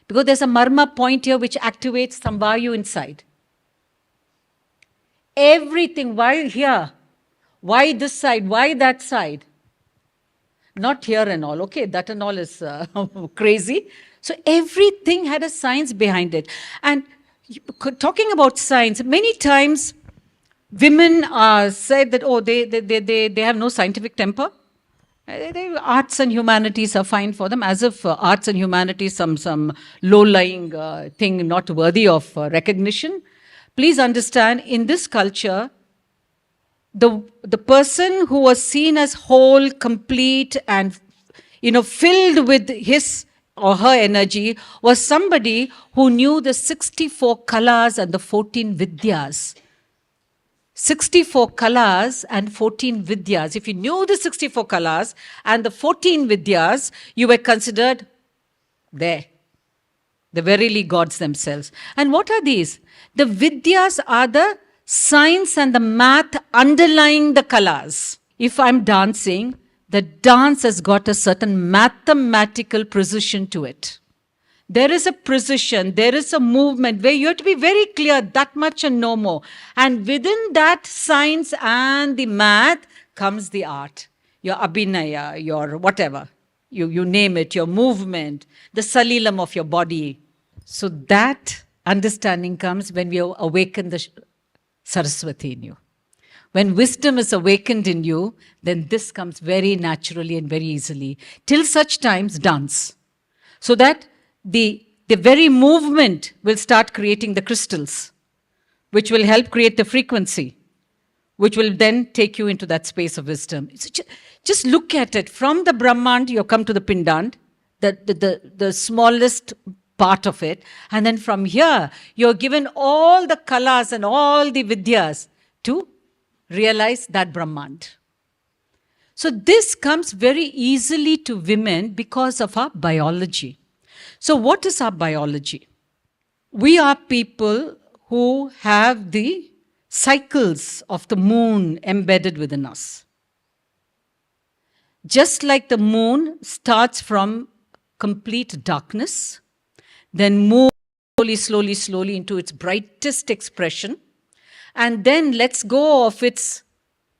S1: Because there's a marma point here which activates some vayu inside. Everything, why here? Why this side? Why that side? Not here and all, okay, that and all is crazy. So everything had a science behind it. And talking about science, many times women said that, oh, they have no scientific temper. Arts and humanities are fine for them, as if arts and humanities some low-lying thing not worthy of recognition. Please understand, in this culture, the person who was seen as whole, complete, and filled with his or her energy was somebody who knew the 64 kalas and the 14 vidyas. 64 kalas and 14 vidyas. If you knew the 64 kalas and the 14 vidyas, you were considered there. The verily gods themselves. And what are these? The vidyas are the science and the math underlying the kalas. If I'm dancing, the dance has got a certain mathematical precision to it. There is a precision, there is a movement where you have to be very clear, that much and no more. And within that science and the math comes the art. Your abhinaya, your whatever. You name it, your movement, the salilam of your body. So that understanding comes when we awaken the Saraswati in you. When wisdom is awakened in you, then this comes very naturally and very easily. Till such times, dance. So that the very movement will start creating the crystals, which will help create the frequency, which will then take you into that space of wisdom. Just look at it. From the Brahmand, you come to the Pindand, the smallest part of it. And then from here, you're given all the kalas and all the vidyas to realize that Brahmand. So this comes very easily to women because of our biology. So what is our biology? We are people who have the cycles of the moon embedded within us. Just like the moon starts from complete darkness, then moves slowly into its brightest expression, and then lets go of its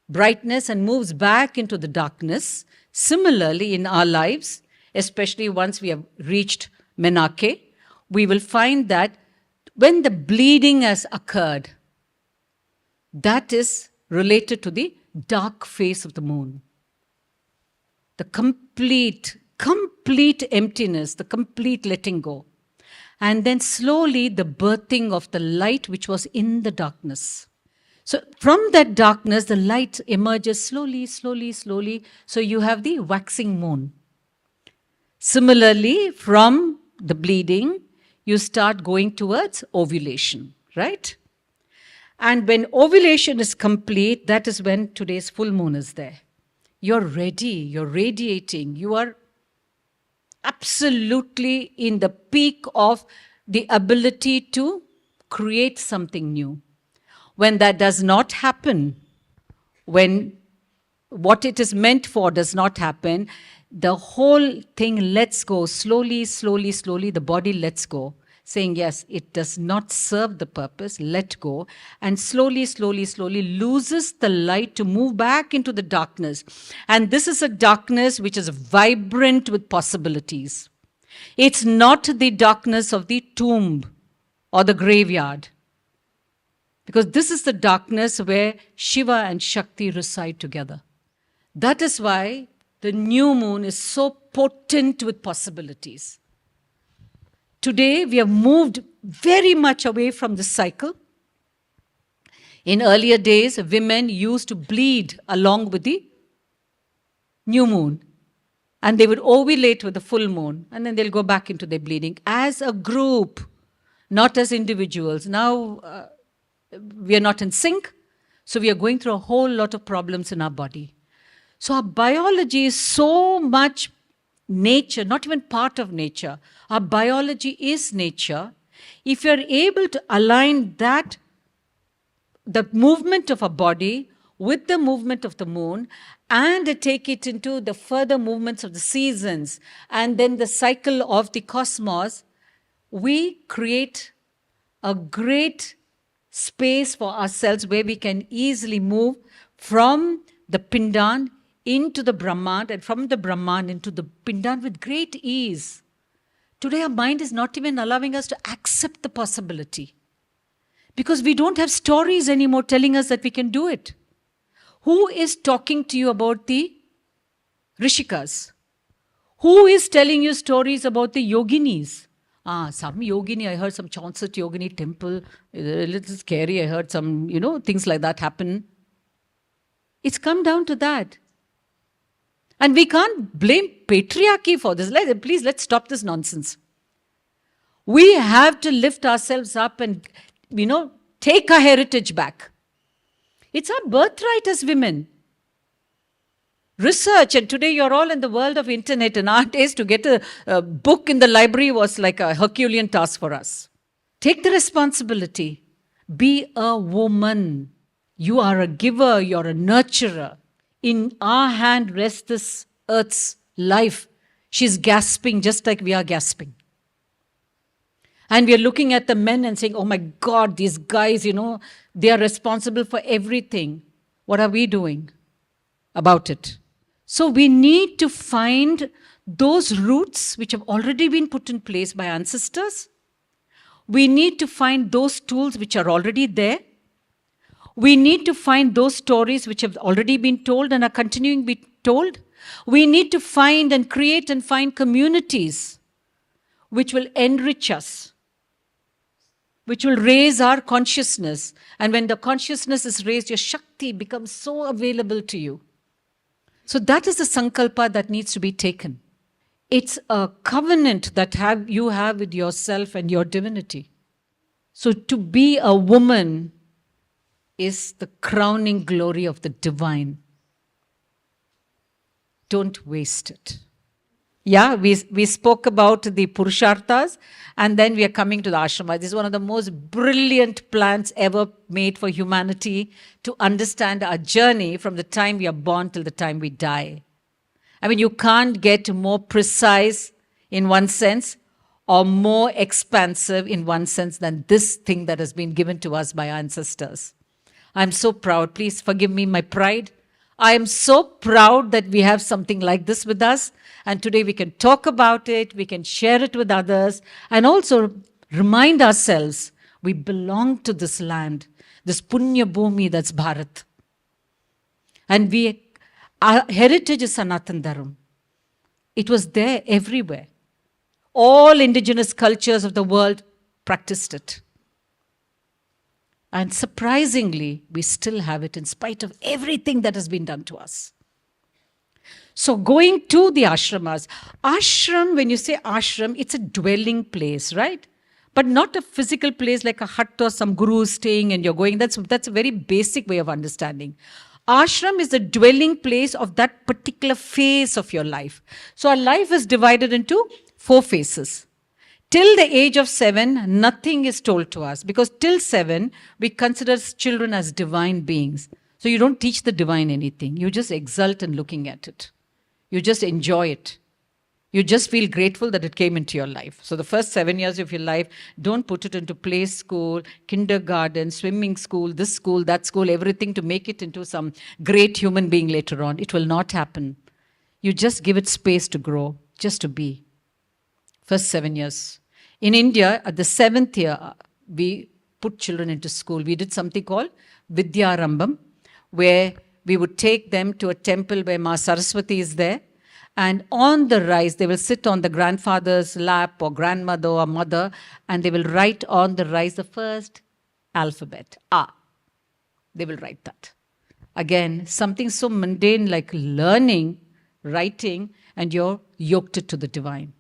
S1: brightness and moves back into the darkness. Similarly, in our lives, especially once we have reached Menake, we will find that when the bleeding has occurred, that is related to the dark phase of the moon. The complete emptiness, the complete letting go. And then slowly the birthing of the light which was in the darkness. So from that darkness, the light emerges slowly. So you have the waxing moon. Similarly, from the bleeding, you start going towards ovulation, right? And when ovulation is complete, that is when today's full moon is there. You're ready, you're radiating, you are absolutely in the peak of the ability to create something new. When that does not happen, when what it is meant for does not happen, the whole thing lets go. Slowly, the body lets go, saying, yes, it does not serve the purpose, let go, and slowly loses the light to move back into the darkness. And this is a darkness which is vibrant with possibilities. It's not the darkness of the tomb or the graveyard, because this is the darkness where Shiva and Shakti reside together. That is why the new moon is so potent with possibilities. Today, we have moved very much away from this cycle. In earlier days, women used to bleed along with the new moon. And they would ovulate with the full moon. And then they'll go back into their bleeding as a group, not as individuals. Now, we are not in sync. So we are going through a whole lot of problems in our body. So our biology is so much nature, not even part of nature. Our biology is nature. If you're able to align that, the movement of a body with the movement of the moon, and take it into the further movements of the seasons, and then the cycle of the cosmos, we create a great space for ourselves where we can easily move from the Pindan into the Brahman, and from the Brahman into the Pindan with great ease. Today our mind is not even allowing us to accept the possibility, because we don't have stories anymore telling us that we can do it. Who is talking to you about the Rishikas? Who is telling you stories about the yoginis? Some yogini, I heard some Chauncet yogini temple, a little scary, I heard some, things like that happen. It's come down to that. And we can't blame patriarchy for this. Please, let's stop this nonsense. We have to lift ourselves up and, take our heritage back. It's our birthright as women. Research, and today you're all in the world of internet. In our days, to get a book in the library was like a Herculean task for us. Take the responsibility. Be a woman. You are a giver, you're a nurturer. In our hand rests this earth's life. She's gasping just like we are gasping. And we are looking at the men and saying, oh my God, these guys, they are responsible for everything. What are we doing about it? So we need to find those roots which have already been put in place by ancestors. We need to find those tools which are already there. We need to find those stories which have already been told and are continuing to be told. We need to find and create and find communities which will enrich us, which will raise our consciousness. And when the consciousness is raised, your Shakti becomes so available to you. So that is the sankalpa that needs to be taken. It's a covenant that you have with yourself and your divinity. So to be a woman is the crowning glory of the divine. Don't waste it. Yeah, we spoke about the Purusharthas, and then we are coming to the Ashrams. This is one of the most brilliant plans ever made for humanity to understand our journey from the time we are born till the time we die. I mean, you can't get more precise in one sense or more expansive in one sense than this thing that has been given to us by our ancestors. I'm so proud. Please forgive me my pride. I am so proud that we have something like this with us. And today we can talk about it, we can share it with others, and also remind ourselves we belong to this land, this Punya Bhumi that's Bharat. And our heritage is Sanatan Dharma. It was there everywhere. All indigenous cultures of the world practiced it. And surprisingly, we still have it in spite of everything that has been done to us. So going to the ashramas. Ashram, when you say ashram, it's a dwelling place, right? But not a physical place like a hut or some guru staying and you're going. That's a very basic way of understanding. Ashram is the dwelling place of that particular phase of your life. So our life is divided into 4 phases. Till the age of 7, nothing is told to us. Because till 7, we consider children as divine beings. So you don't teach the divine anything. You just exult in looking at it. You just enjoy it. You just feel grateful that it came into your life. So the first 7 years of your life, don't put it into play school, kindergarten, swimming school, this school, that school, everything to make it into some great human being later on. It will not happen. You just give it space to grow, just to be. First 7 years. In India, at the 7th year, we put children into school. We did something called Vidyarambam, where we would take them to a temple where Ma Saraswati is there. And on the rise, they will sit on the grandfather's lap or grandmother or mother, and they will write on the rise the first alphabet, A. They will write that. Again, something so mundane like learning, writing, and you're yoked it to the divine.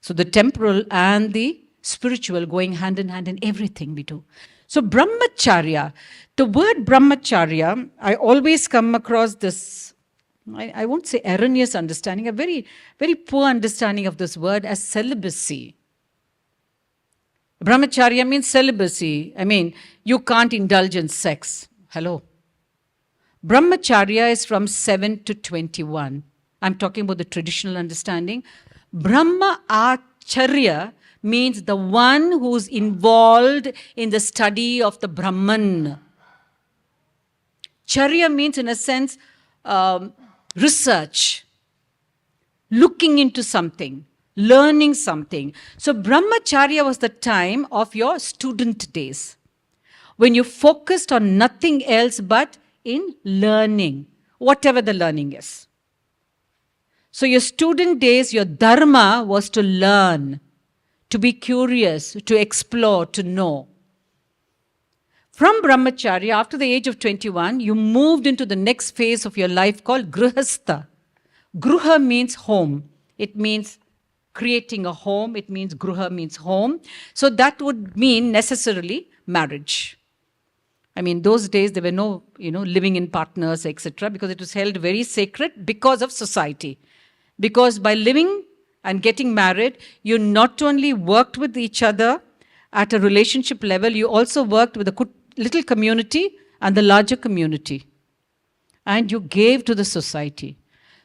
S1: So the temporal and the spiritual going hand in hand in everything we do. So brahmacharya, the word brahmacharya, I always come across this, I won't say erroneous understanding, a very, very poor understanding of this word as celibacy. Brahmacharya means celibacy. I mean, you can't indulge in sex. Hello. Brahmacharya is from 7 to 21. I'm talking about the traditional understanding. Brahma Acharya means the one who's involved in the study of the Brahman. Charya means, in a sense, research, looking into something, learning something. So Brahmacharya was the time of your student days, when you focused on nothing else but in learning, whatever the learning is. So your student days, your dharma was to learn, to be curious, to explore, to know. From brahmacharya, after the age of 21, you moved into the next phase of your life called grihastha. Gruha means home. It means creating a home. It means gruha means home. So that would mean necessarily marriage. I mean, those days there were no, living in partners, etc., because it was held very sacred because of society. Because by living and getting married, you not only worked with each other at a relationship level, you also worked with a little community and the larger community. And you gave to the society.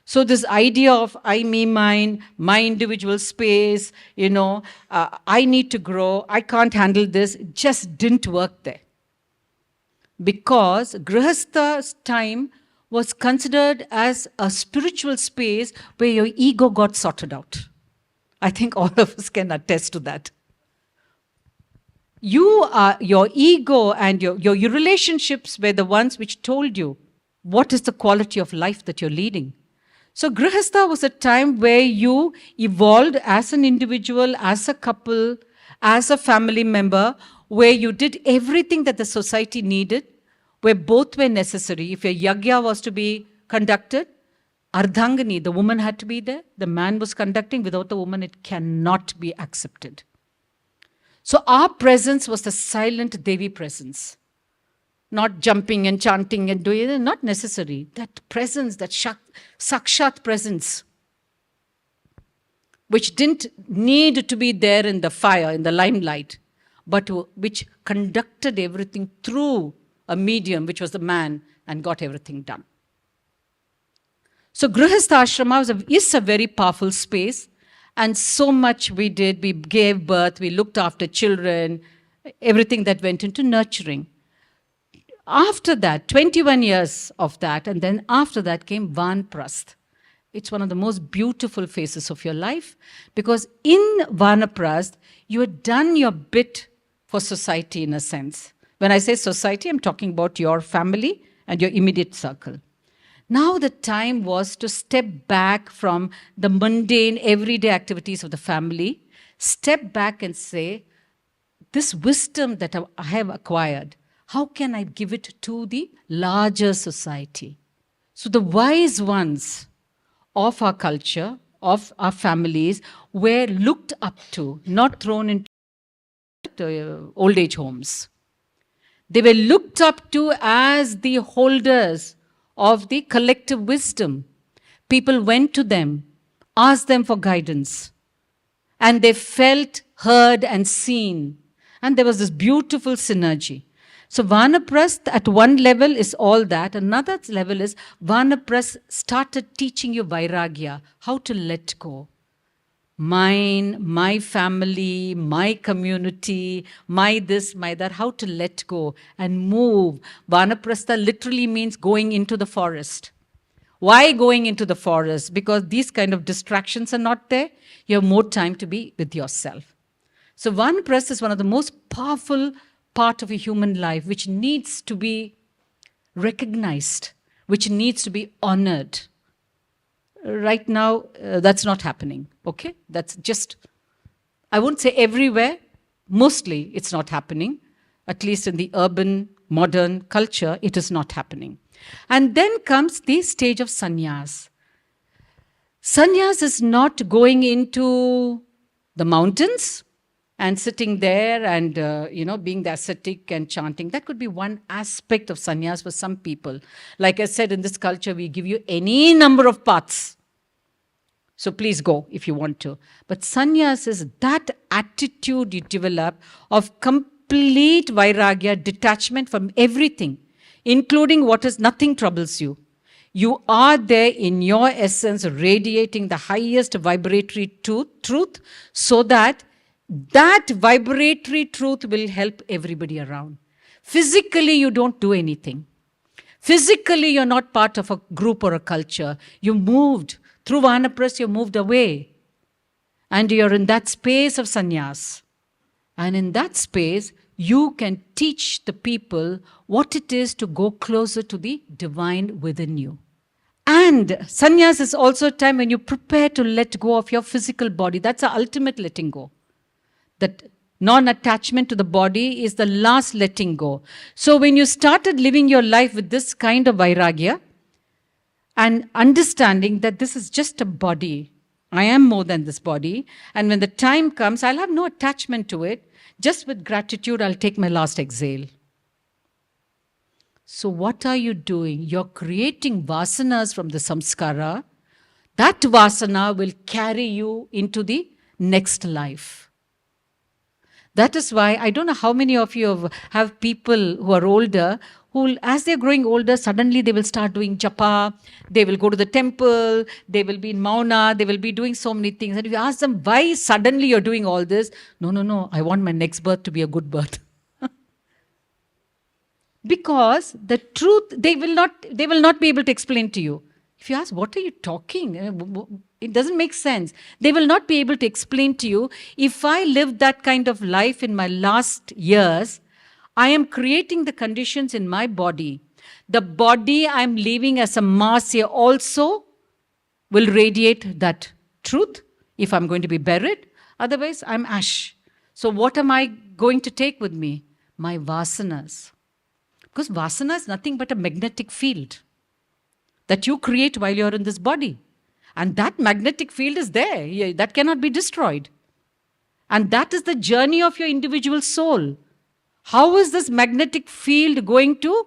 S1: So this idea of I, me, mine, my individual space, I need to grow, I can't handle this, just didn't work there. Because Grihastha's time was considered as a spiritual space where your ego got sorted out. I think all of us can attest to that. Your ego and your relationships were the ones which told you what is the quality of life that you're leading. So Grihastha was a time where you evolved as an individual, as a couple, as a family member, where you did everything that the society needed, where both were necessary. If a yagya was to be conducted, Ardhangani, the woman had to be there. The man was conducting. Without the woman, it cannot be accepted. So our presence was the silent Devi presence. Not jumping and chanting and doing it, not necessary. That presence, that sakshat presence, which didn't need to be there in the fire, in the limelight, but which conducted everything through a medium, which was the man, and got everything done. So Grihastha Ashrama is a very powerful space, and so much we did. We gave birth, we looked after children, everything that went into nurturing. After that, 21 years of that, and then after that came Vanprasth. It's one of the most beautiful phases of your life, because in Vanaprasth, you had done your bit for society in a sense. When I say society, I'm talking about your family and your immediate circle. Now the time was to step back from the mundane, everyday activities of the family, step back and say, this wisdom that I have acquired, how can I give it to the larger society? So the wise ones of our culture, of our families, were looked up to, not thrown into old age homes. They were looked up to as the holders of the collective wisdom. People went to them, asked them for guidance, and they felt heard and seen. And there was this beautiful synergy. So Vanaprasth at one level is all that. Another level is Vanaprasth started teaching you Vairagya, how to let go. Mine, my family, my community, my this, my that, how to let go and move. Vanaprastha literally means going into the forest. Why going into the forest? Because these kind of distractions are not there. You have more time to be with yourself. So Vanaprastha is one of the most powerful part of a human life which needs to be recognized, which needs to be honored. Right now, that's not happening, okay? That's just, I won't say everywhere, mostly it's not happening. At least in the urban, modern culture, it is not happening. And then comes the stage of sannyas. Sannyas is not going into the mountains and sitting there and, being the ascetic and chanting. That could be one aspect of sannyas for some people. Like I said, in this culture, we give you any number of paths. So please go if you want to. But sannyas is that attitude you develop of complete vairagya, detachment from everything, including what is nothing troubles you. You are there in your essence, radiating the highest vibratory truth, so that vibratory truth will help everybody around. Physically, you don't do anything. Physically, you're not part of a group or a culture. You moved. Through Vanaprastha, you moved away. And you're in that space of sannyas. And in that space, you can teach the people what it is to go closer to the divine within you. And sannyas is also a time when you prepare to let go of your physical body. That's the ultimate letting go. That non-attachment to the body is the last letting go. So when you started living your life with this kind of vairagya, and understanding that this is just a body, I am more than this body, and when the time comes, I'll have no attachment to it. Just with gratitude, I'll take my last exhale. So what are you doing? You're creating vasanas from the samskara. That vasana will carry you into the next life. That is why, I don't know how many of you have people who are older who, as they're growing older, suddenly they will start doing japa, they will go to the temple, they will be in mauna, they will be doing so many things. And if you ask them, why suddenly you're doing all this? No, I want my next birth to be a good birth. Because the truth, they will not be able to explain to you. If you ask, what are you talking? It doesn't make sense. They will not be able to explain to you. If I lived that kind of life in my last years, I am creating the conditions in my body. The body I'm leaving as a mass here also will radiate that truth if I'm going to be buried. Otherwise, I'm ash. So what am I going to take with me? My vasanas. Because vasana is nothing but a magnetic field that you create while you're in this body. And that magnetic field is there. That cannot be destroyed. And that is the journey of your individual soul. How is this magnetic field going to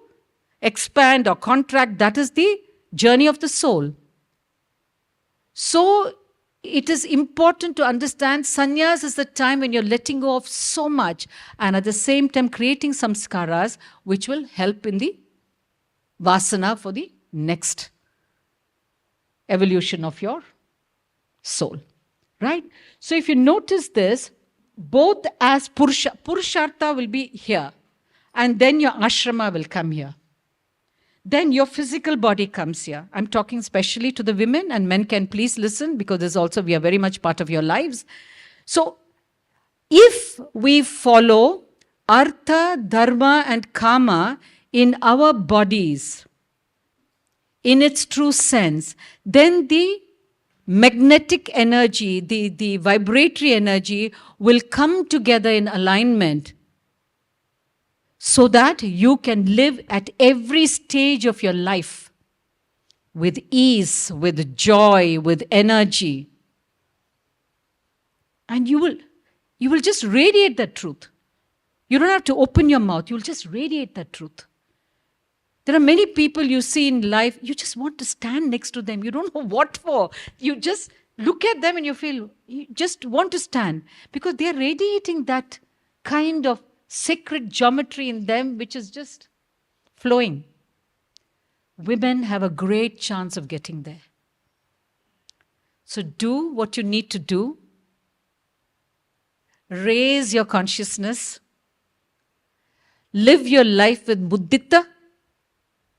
S1: expand or contract? That is the journey of the soul. So it is important to understand sannyas is the time when you're letting go of so much and at the same time creating samskaras which will help in the vasana for the next evolution of your soul. Right? So if you notice this, both as Purushartha will be here. and then your ashrama will come here. Then your physical body comes here. I'm talking especially to the women, and men can please listen, because this also, we are very much part of your lives. So if we follow Artha, Dharma and Kama in our bodies, in its true sense, then the magnetic energy, the vibratory energy will come together in alignment, so that you can live at every stage of your life with ease, with joy, with energy. And you will just radiate that truth. You don't have to open your mouth. You'll just radiate that truth. There are many people you see in life, you just want to stand next to them. You don't know what for. You just look at them and you just want to stand, because they are radiating that kind of sacred geometry in them, which is just flowing. Women have a great chance of getting there. So do what you need to do. Raise your consciousness. Live your life with buddhita,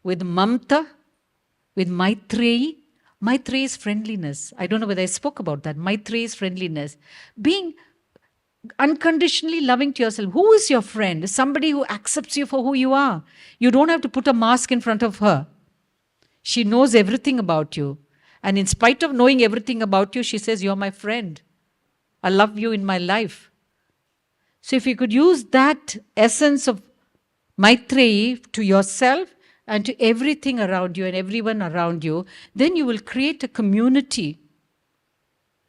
S1: with mamta, with maitreyi. Maitreyi is friendliness. I don't know whether I spoke about that. Maitreyi is friendliness. Being unconditionally loving to yourself. Who is your friend? Somebody who accepts you for who you are. You don't have to put a mask in front of her. She knows everything about you. And in spite of knowing everything about you, she says, you're my friend. I love you in my life. So if you could use that essence of Maitreyi to yourself and to everything around you and everyone around you, then you will create a community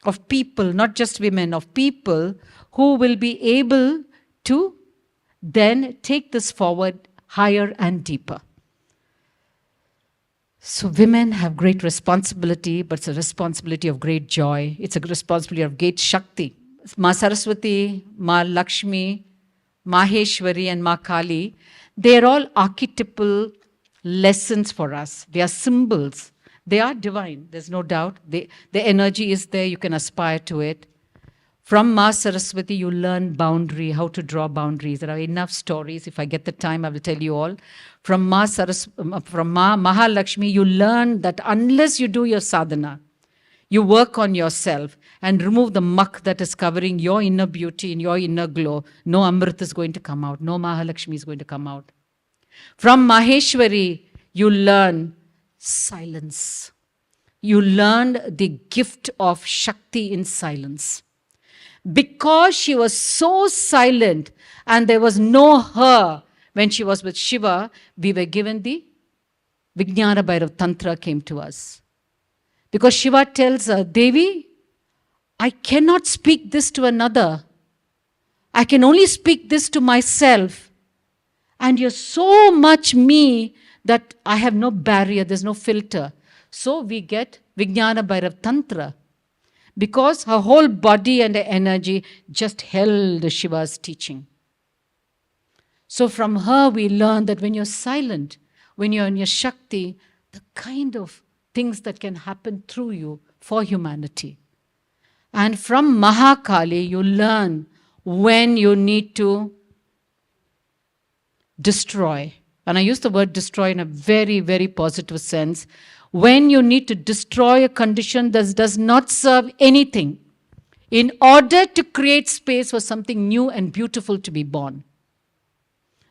S1: of people, not just women, of people who will be able to then take this forward higher and deeper. So women have great responsibility, but it's a responsibility of great joy. It's a responsibility of great Shakti. Ma Saraswati, Ma Lakshmi, Maheshwari and Ma Kali, they're all archetypal lessons for us. They are symbols. They are divine, there's no doubt. The energy is there, you can aspire to it. From Ma Saraswati, you learn boundary, how to draw boundaries. There are enough stories. If I get the time, I will tell you all. From Ma Mahalakshmi, you learn that unless you do your sadhana, you work on yourself and remove the muck that is covering your inner beauty and your inner glow, no Amrit is going to come out. No Mahalakshmi is going to come out. From Maheshwari, you learn silence. You learn the gift of Shakti in silence. Because she was so silent and there was no her when she was with Shiva, we were given the Vijnana Bhairav Tantra came to us. Because Shiva tells her, Devi, I cannot speak this to another. I can only speak this to myself. And you're so much me that I have no barrier, there's no filter. So we get Vijnana Bhairav Tantra. Because her whole body and energy just held Shiva's teaching. So from her we learn that when you're silent, when you're in your Shakti, the kind of things that can happen through you for humanity. And from Mahakali you learn when you need to destroy. And I use the word destroy in a very, very positive sense. When you need to destroy a condition that does not serve anything in order to create space for something new and beautiful to be born.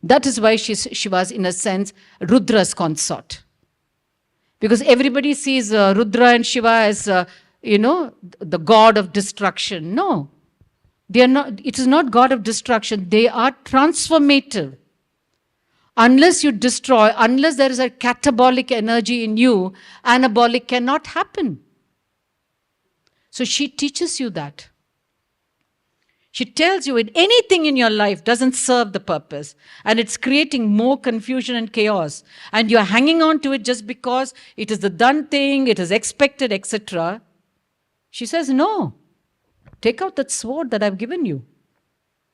S1: That is why she was, in a sense, Rudra's consort. Because everybody sees Rudra and Shiva as, the god of destruction. No, they are not. It is not god of destruction. They are transformative. Unless you destroy, unless there is a catabolic energy in you, anabolic cannot happen. So she teaches you that. She tells you that anything in your life doesn't serve the purpose and it's creating more confusion and chaos. And you're hanging on to it just because it is the done thing, it is expected, etc. She says, no, take out that sword that I've given you,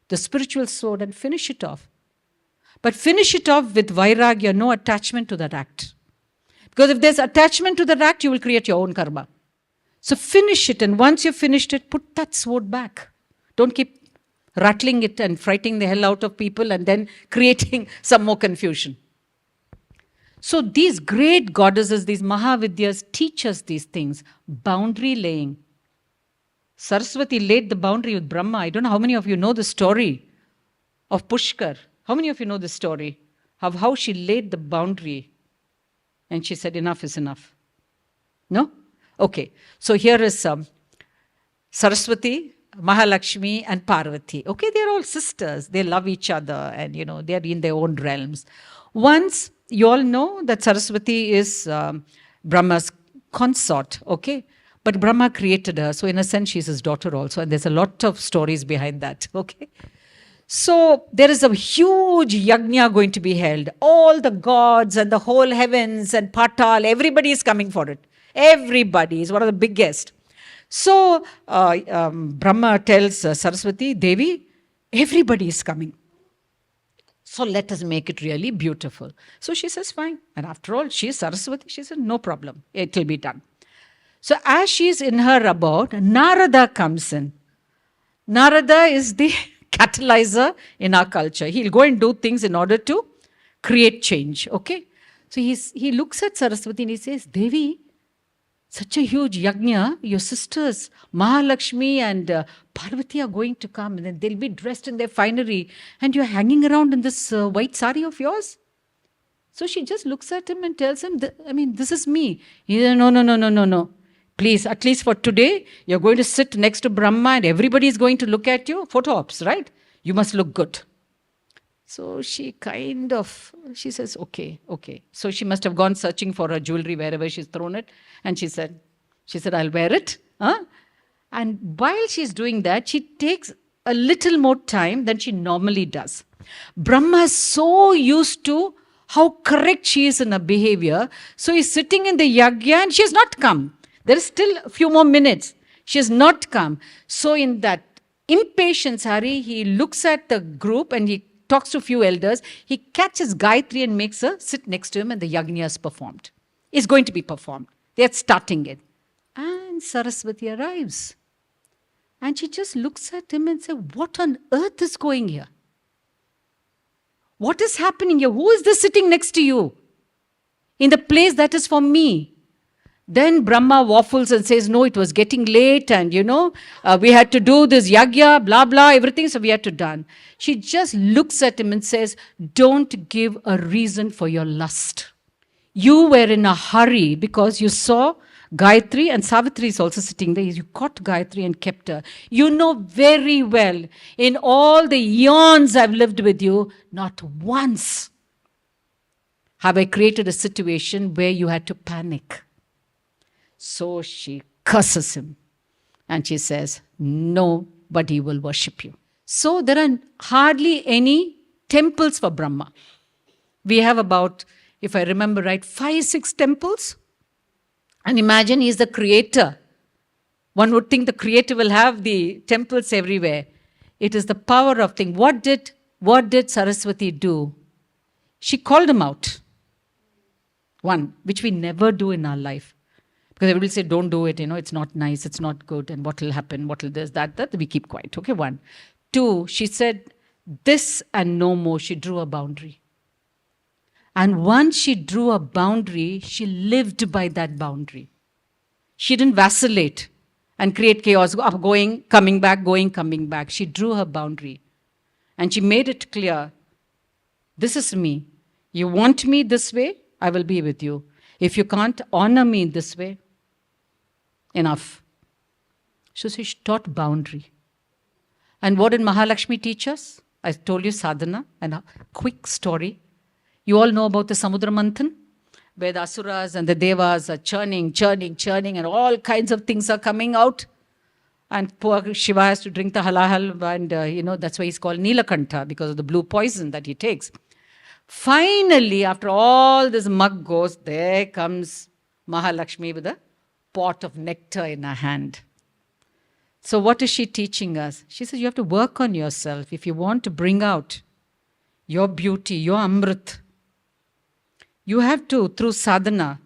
S1: the spiritual sword, and finish it off. But finish it off with vairagya, no attachment to that act. Because if there's attachment to that act, you will create your own karma. So finish it, and once you've finished it, put that sword back. Don't keep rattling it and frightening the hell out of people and then creating some more confusion. So these great goddesses, these Mahavidyas, teach us these things. Boundary laying. Saraswati laid the boundary with Brahma. I don't know how many of you know the story of Pushkar. How many of you know the story of how she laid the boundary? And she said, enough is enough. No? Okay. So here is Saraswati, Mahalakshmi and Parvati. Okay, they're all sisters. They love each other and, they're in their own realms. Once, you all know that Saraswati is Brahma's consort, okay? But Brahma created her, so in a sense, she's his daughter also, and there's a lot of stories behind that, okay? So there is a huge yajna going to be held. All the gods and the whole heavens and Patal, everybody is coming for it. Everybody is one of the biggest. So Brahma tells Saraswati, Devi, everybody is coming. So let us make it really beautiful. So she says, fine. And after all, she is Saraswati. She said, no problem. It will be done. So as she is in her abode, Narada comes in. Narada is the catalyzer in our culture. He'll go and do things in order to create change. Okay? So he looks at Saraswati and he says, Devi, such a huge yajna, your sisters, Mahalakshmi and Parvati are going to come and then they'll be dressed in their finery and you're hanging around in this white sari of yours. So she just looks at him and tells him, this is me. He says, no. Please, at least for today, you're going to sit next to Brahma and everybody is going to look at you. Photo ops, right? You must look good. So she says, okay. So she must have gone searching for her jewelry wherever she's thrown it. And she said, I'll wear it. Huh? And while she's doing that, she takes a little more time than she normally does. Brahma is so used to how correct she is in her behavior. So he's sitting in the yajna and she has not come. There is still a few more minutes. She has not come. So in that impatience, Hari, he looks at the group and he talks to a few elders. He catches Gayatri and makes her sit next to him and the yajna is performed. It's going to be performed. They're starting it. And Saraswati arrives. And she just looks at him and says, what on earth is going here? What is happening here? Who is this sitting next to you? In the place that is for me. Then Brahma waffles and says, no, it was getting late and, we had to do this yajna, blah, blah, everything, so we had to done. She just looks at him and says, don't give a reason for your lust. You were in a hurry because you saw Gayatri and Savitri is also sitting there. You caught Gayatri and kept her. You know very well, in all the eons I've lived with you, not once have I created a situation where you had to panic. So she curses him and she says, nobody will worship you. So there are hardly any temples for Brahma. We have about, if I remember right, 5-6 temples. And imagine he's the creator. One would think the creator will have the temples everywhere. It is the power of things. What did Saraswati do? She called him out. One, which we never do in our life. Because everybody say, don't do it, it's not nice, it's not good, and what will happen, what will this, that, we keep quiet. Okay, 1. 2, she said, this and no more. She drew a boundary. And once she drew a boundary, she lived by that boundary. She didn't vacillate and create chaos, going, coming back, going, coming back. She drew her boundary. And she made it clear, this is me. You want me this way, I will be with you. If you can't honor me in this way, enough. So she taught boundary. And what did Mahalakshmi teach us? I told you sadhana, and a quick story. You all know about the Samudra Manthan, where the Asuras and the Devas are churning, and all kinds of things are coming out. And poor Shiva has to drink the halahal, and that's why he's called Nilakantha, because of the blue poison that he takes. Finally, after all this mug goes, there comes Mahalakshmi with a pot of nectar in her hand. So what is she teaching us? She says you have to work on yourself if you want to bring out your beauty, your amrit. You have to, through sadhana,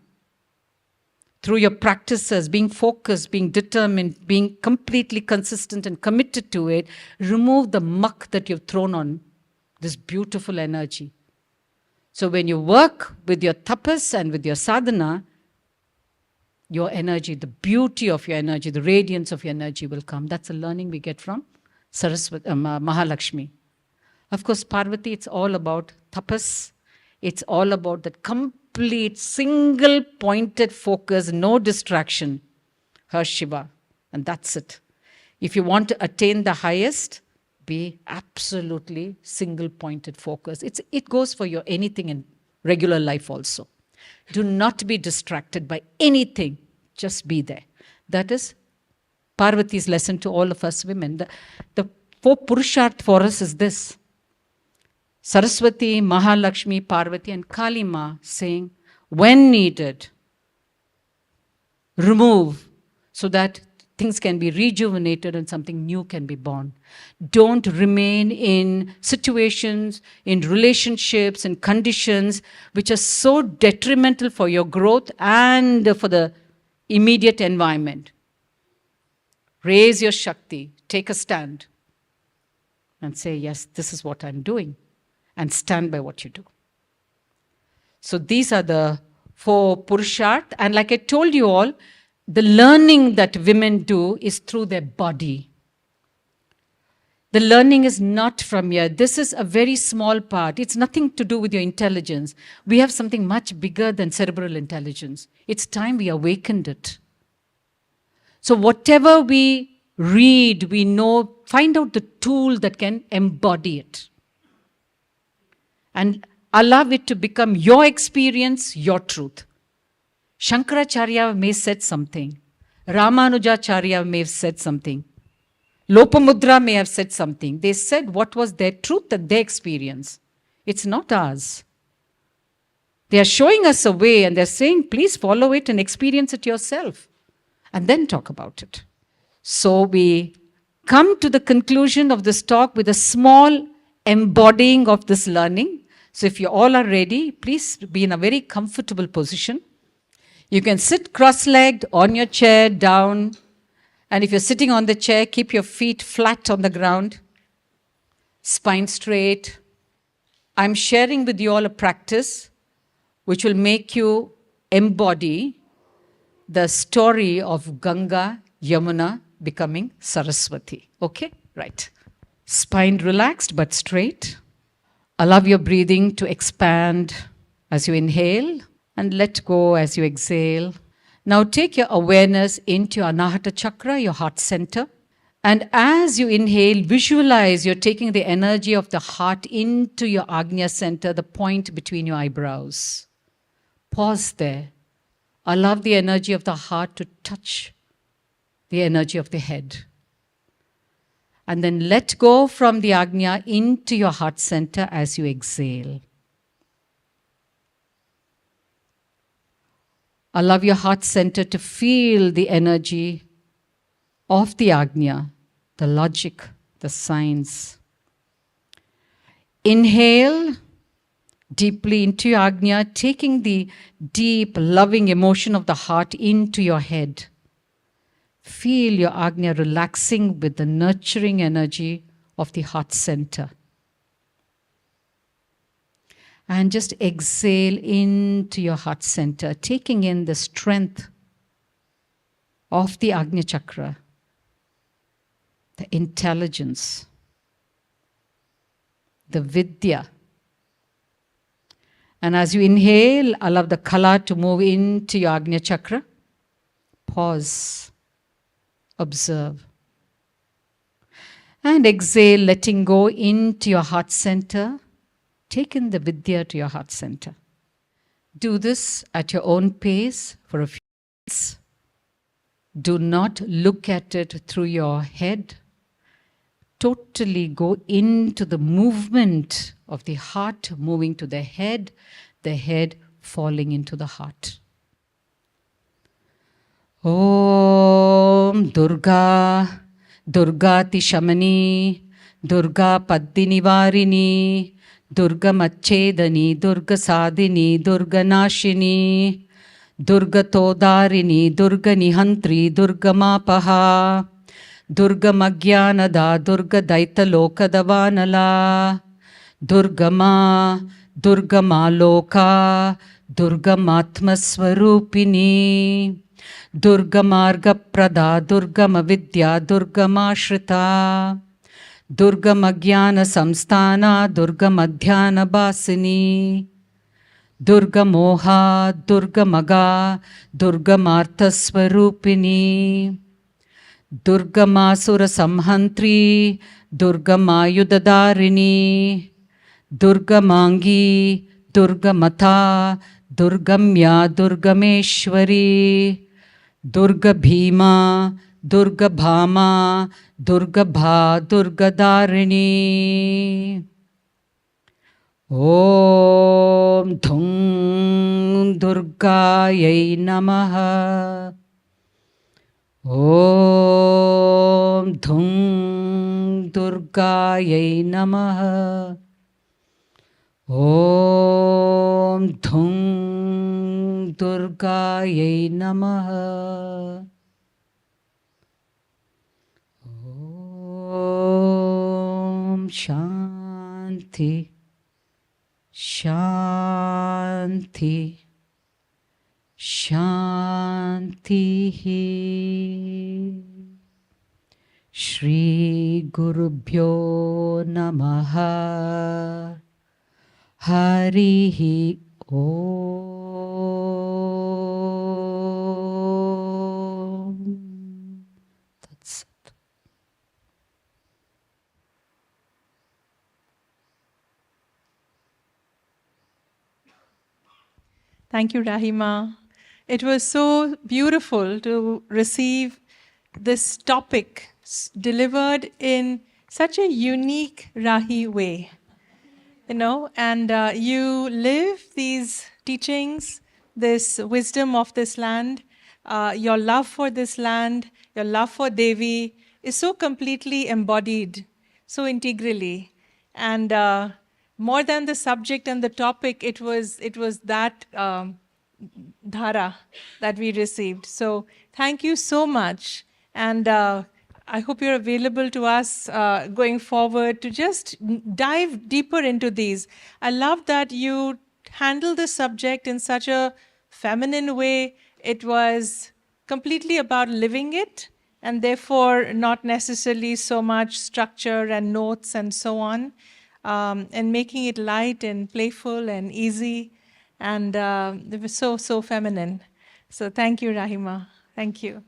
S1: through your practices, being focused, being determined, being completely consistent and committed to it, remove the muck that you've thrown on this beautiful energy. So when you work with your tapas and with your sadhana, your energy, the beauty of your energy, the radiance of your energy will come. That's a learning we get from Saraswati, Mahalakshmi. Of course, Parvati, it's all about tapas. It's all about that complete, single pointed focus, no distraction. Her Shiva. And that's it. If you want to attain the highest, be absolutely single pointed focus. It goes for your anything in regular life also. Do not be distracted by anything. Just be there. That is Parvati's lesson to all of us women. The four Purusharth for us is this. Saraswati, Mahalakshmi, Parvati and Kali Ma saying, when needed, remove so that things can be rejuvenated and something new can be born. Don't remain in situations, in relationships, in conditions which are so detrimental for your growth and for the immediate environment. Raise your Shakti, take a stand and say, yes, this is what I'm doing, and stand by what you do. So these are the four Purusharth, and like I told you all, the learning that women do is through their body. The learning is not from here. This is a very small part. It's nothing to do with your intelligence. We have something much bigger than cerebral intelligence. It's time we awakened it. So whatever we read, we know, find out the tool that can embody it. And allow it to become your experience, your truth. Shankaracharya may have said something. Ramanujacharya may have said something. Lopamudra may have said something. They said what was their truth and their experience. It's not ours. They are showing us a way and they're saying, please follow it and experience it yourself. And then talk about it. So we come to the conclusion of this talk with a small embodying of this learning. So if you all are ready, please be in a very comfortable position. You can sit cross-legged on your chair, down. And if you're sitting on the chair, keep your feet flat on the ground. Spine straight. I'm sharing with you all a practice which will make you embody the story of Ganga, Yamuna becoming Saraswati. Okay? Right. Spine relaxed but straight. Allow your breathing to expand as you inhale and let go as you exhale. Now take your awareness into your Anahata Chakra, your heart center. And as you inhale, visualize you're taking the energy of the heart into your Agnya center, the point between your eyebrows. Pause there. Allow the energy of the heart to touch the energy of the head. And then let go from the Agnya into your heart center as you exhale. Allow your heart center to feel the energy of the Agnya, the logic, the science. Inhale deeply into your Agnya, taking the deep, loving emotion of the heart into your head. Feel your Agnya relaxing with the nurturing energy of the heart center. And just exhale into your heart center, taking in the strength of the Agnya Chakra, the intelligence, the vidya. And as you inhale, allow the kala to move into your Agnya Chakra. Pause. Observe. And exhale, letting go into your heart center. Take in the vidya to your heart center. Do this at your own pace for a few minutes. Do not look at it through your head. Totally go into the movement of the heart moving to the head falling into the heart. Om Durga, Durgati Shamani, Durga Paddinivarini, Durga Machedani, Durga Sadhini, Durga Nashini, Durgatodarini, Durga Nihantri, Durgamapaha, Durgamagyanada, Durga Daita Lokadavanala, Durgama, Durgamaloka, Durgamatma Swarupini, Durgamarga Prada, Durgama Vidya, Durgamashrita, Durgamagyana Samsthana, Durgamadhyana Basini, Durga Moha, Durga Maga, Durga Martha Swarupini, Durga Masura Samhantri, Durga Mayudadarini, Durga Mangi, Durga Mata, Durgamya, Durgameshwari, Durga Bhima, Durga Bhama, Durga Bha, Durga Dharini. Om Dhum Durgayai Namaha. Om Dhum Durgayai Namaha. Om Dhum Durgayai Namaha. Om Shanti. Shanti, Shanti. Shri Gurubhyo Namaha. Harihi Om. That's it.
S2: Thank you, Rahima. It was so beautiful to receive this topic delivered in such a unique Rahi way. You know, and you live these teachings, this wisdom of this land, your love for this land, your love for Devi is so completely embodied, so integrally. And more than the subject and the topic, it was that dhara that we received. So thank you so much. And I hope you're available to us going forward to just dive deeper into these. I love that you handle the subject in such a feminine way. It was completely about living it, and therefore not necessarily so much structure and notes and so on, and making it light and playful and easy, and it was so feminine. So thank you, Rahima. Thank you.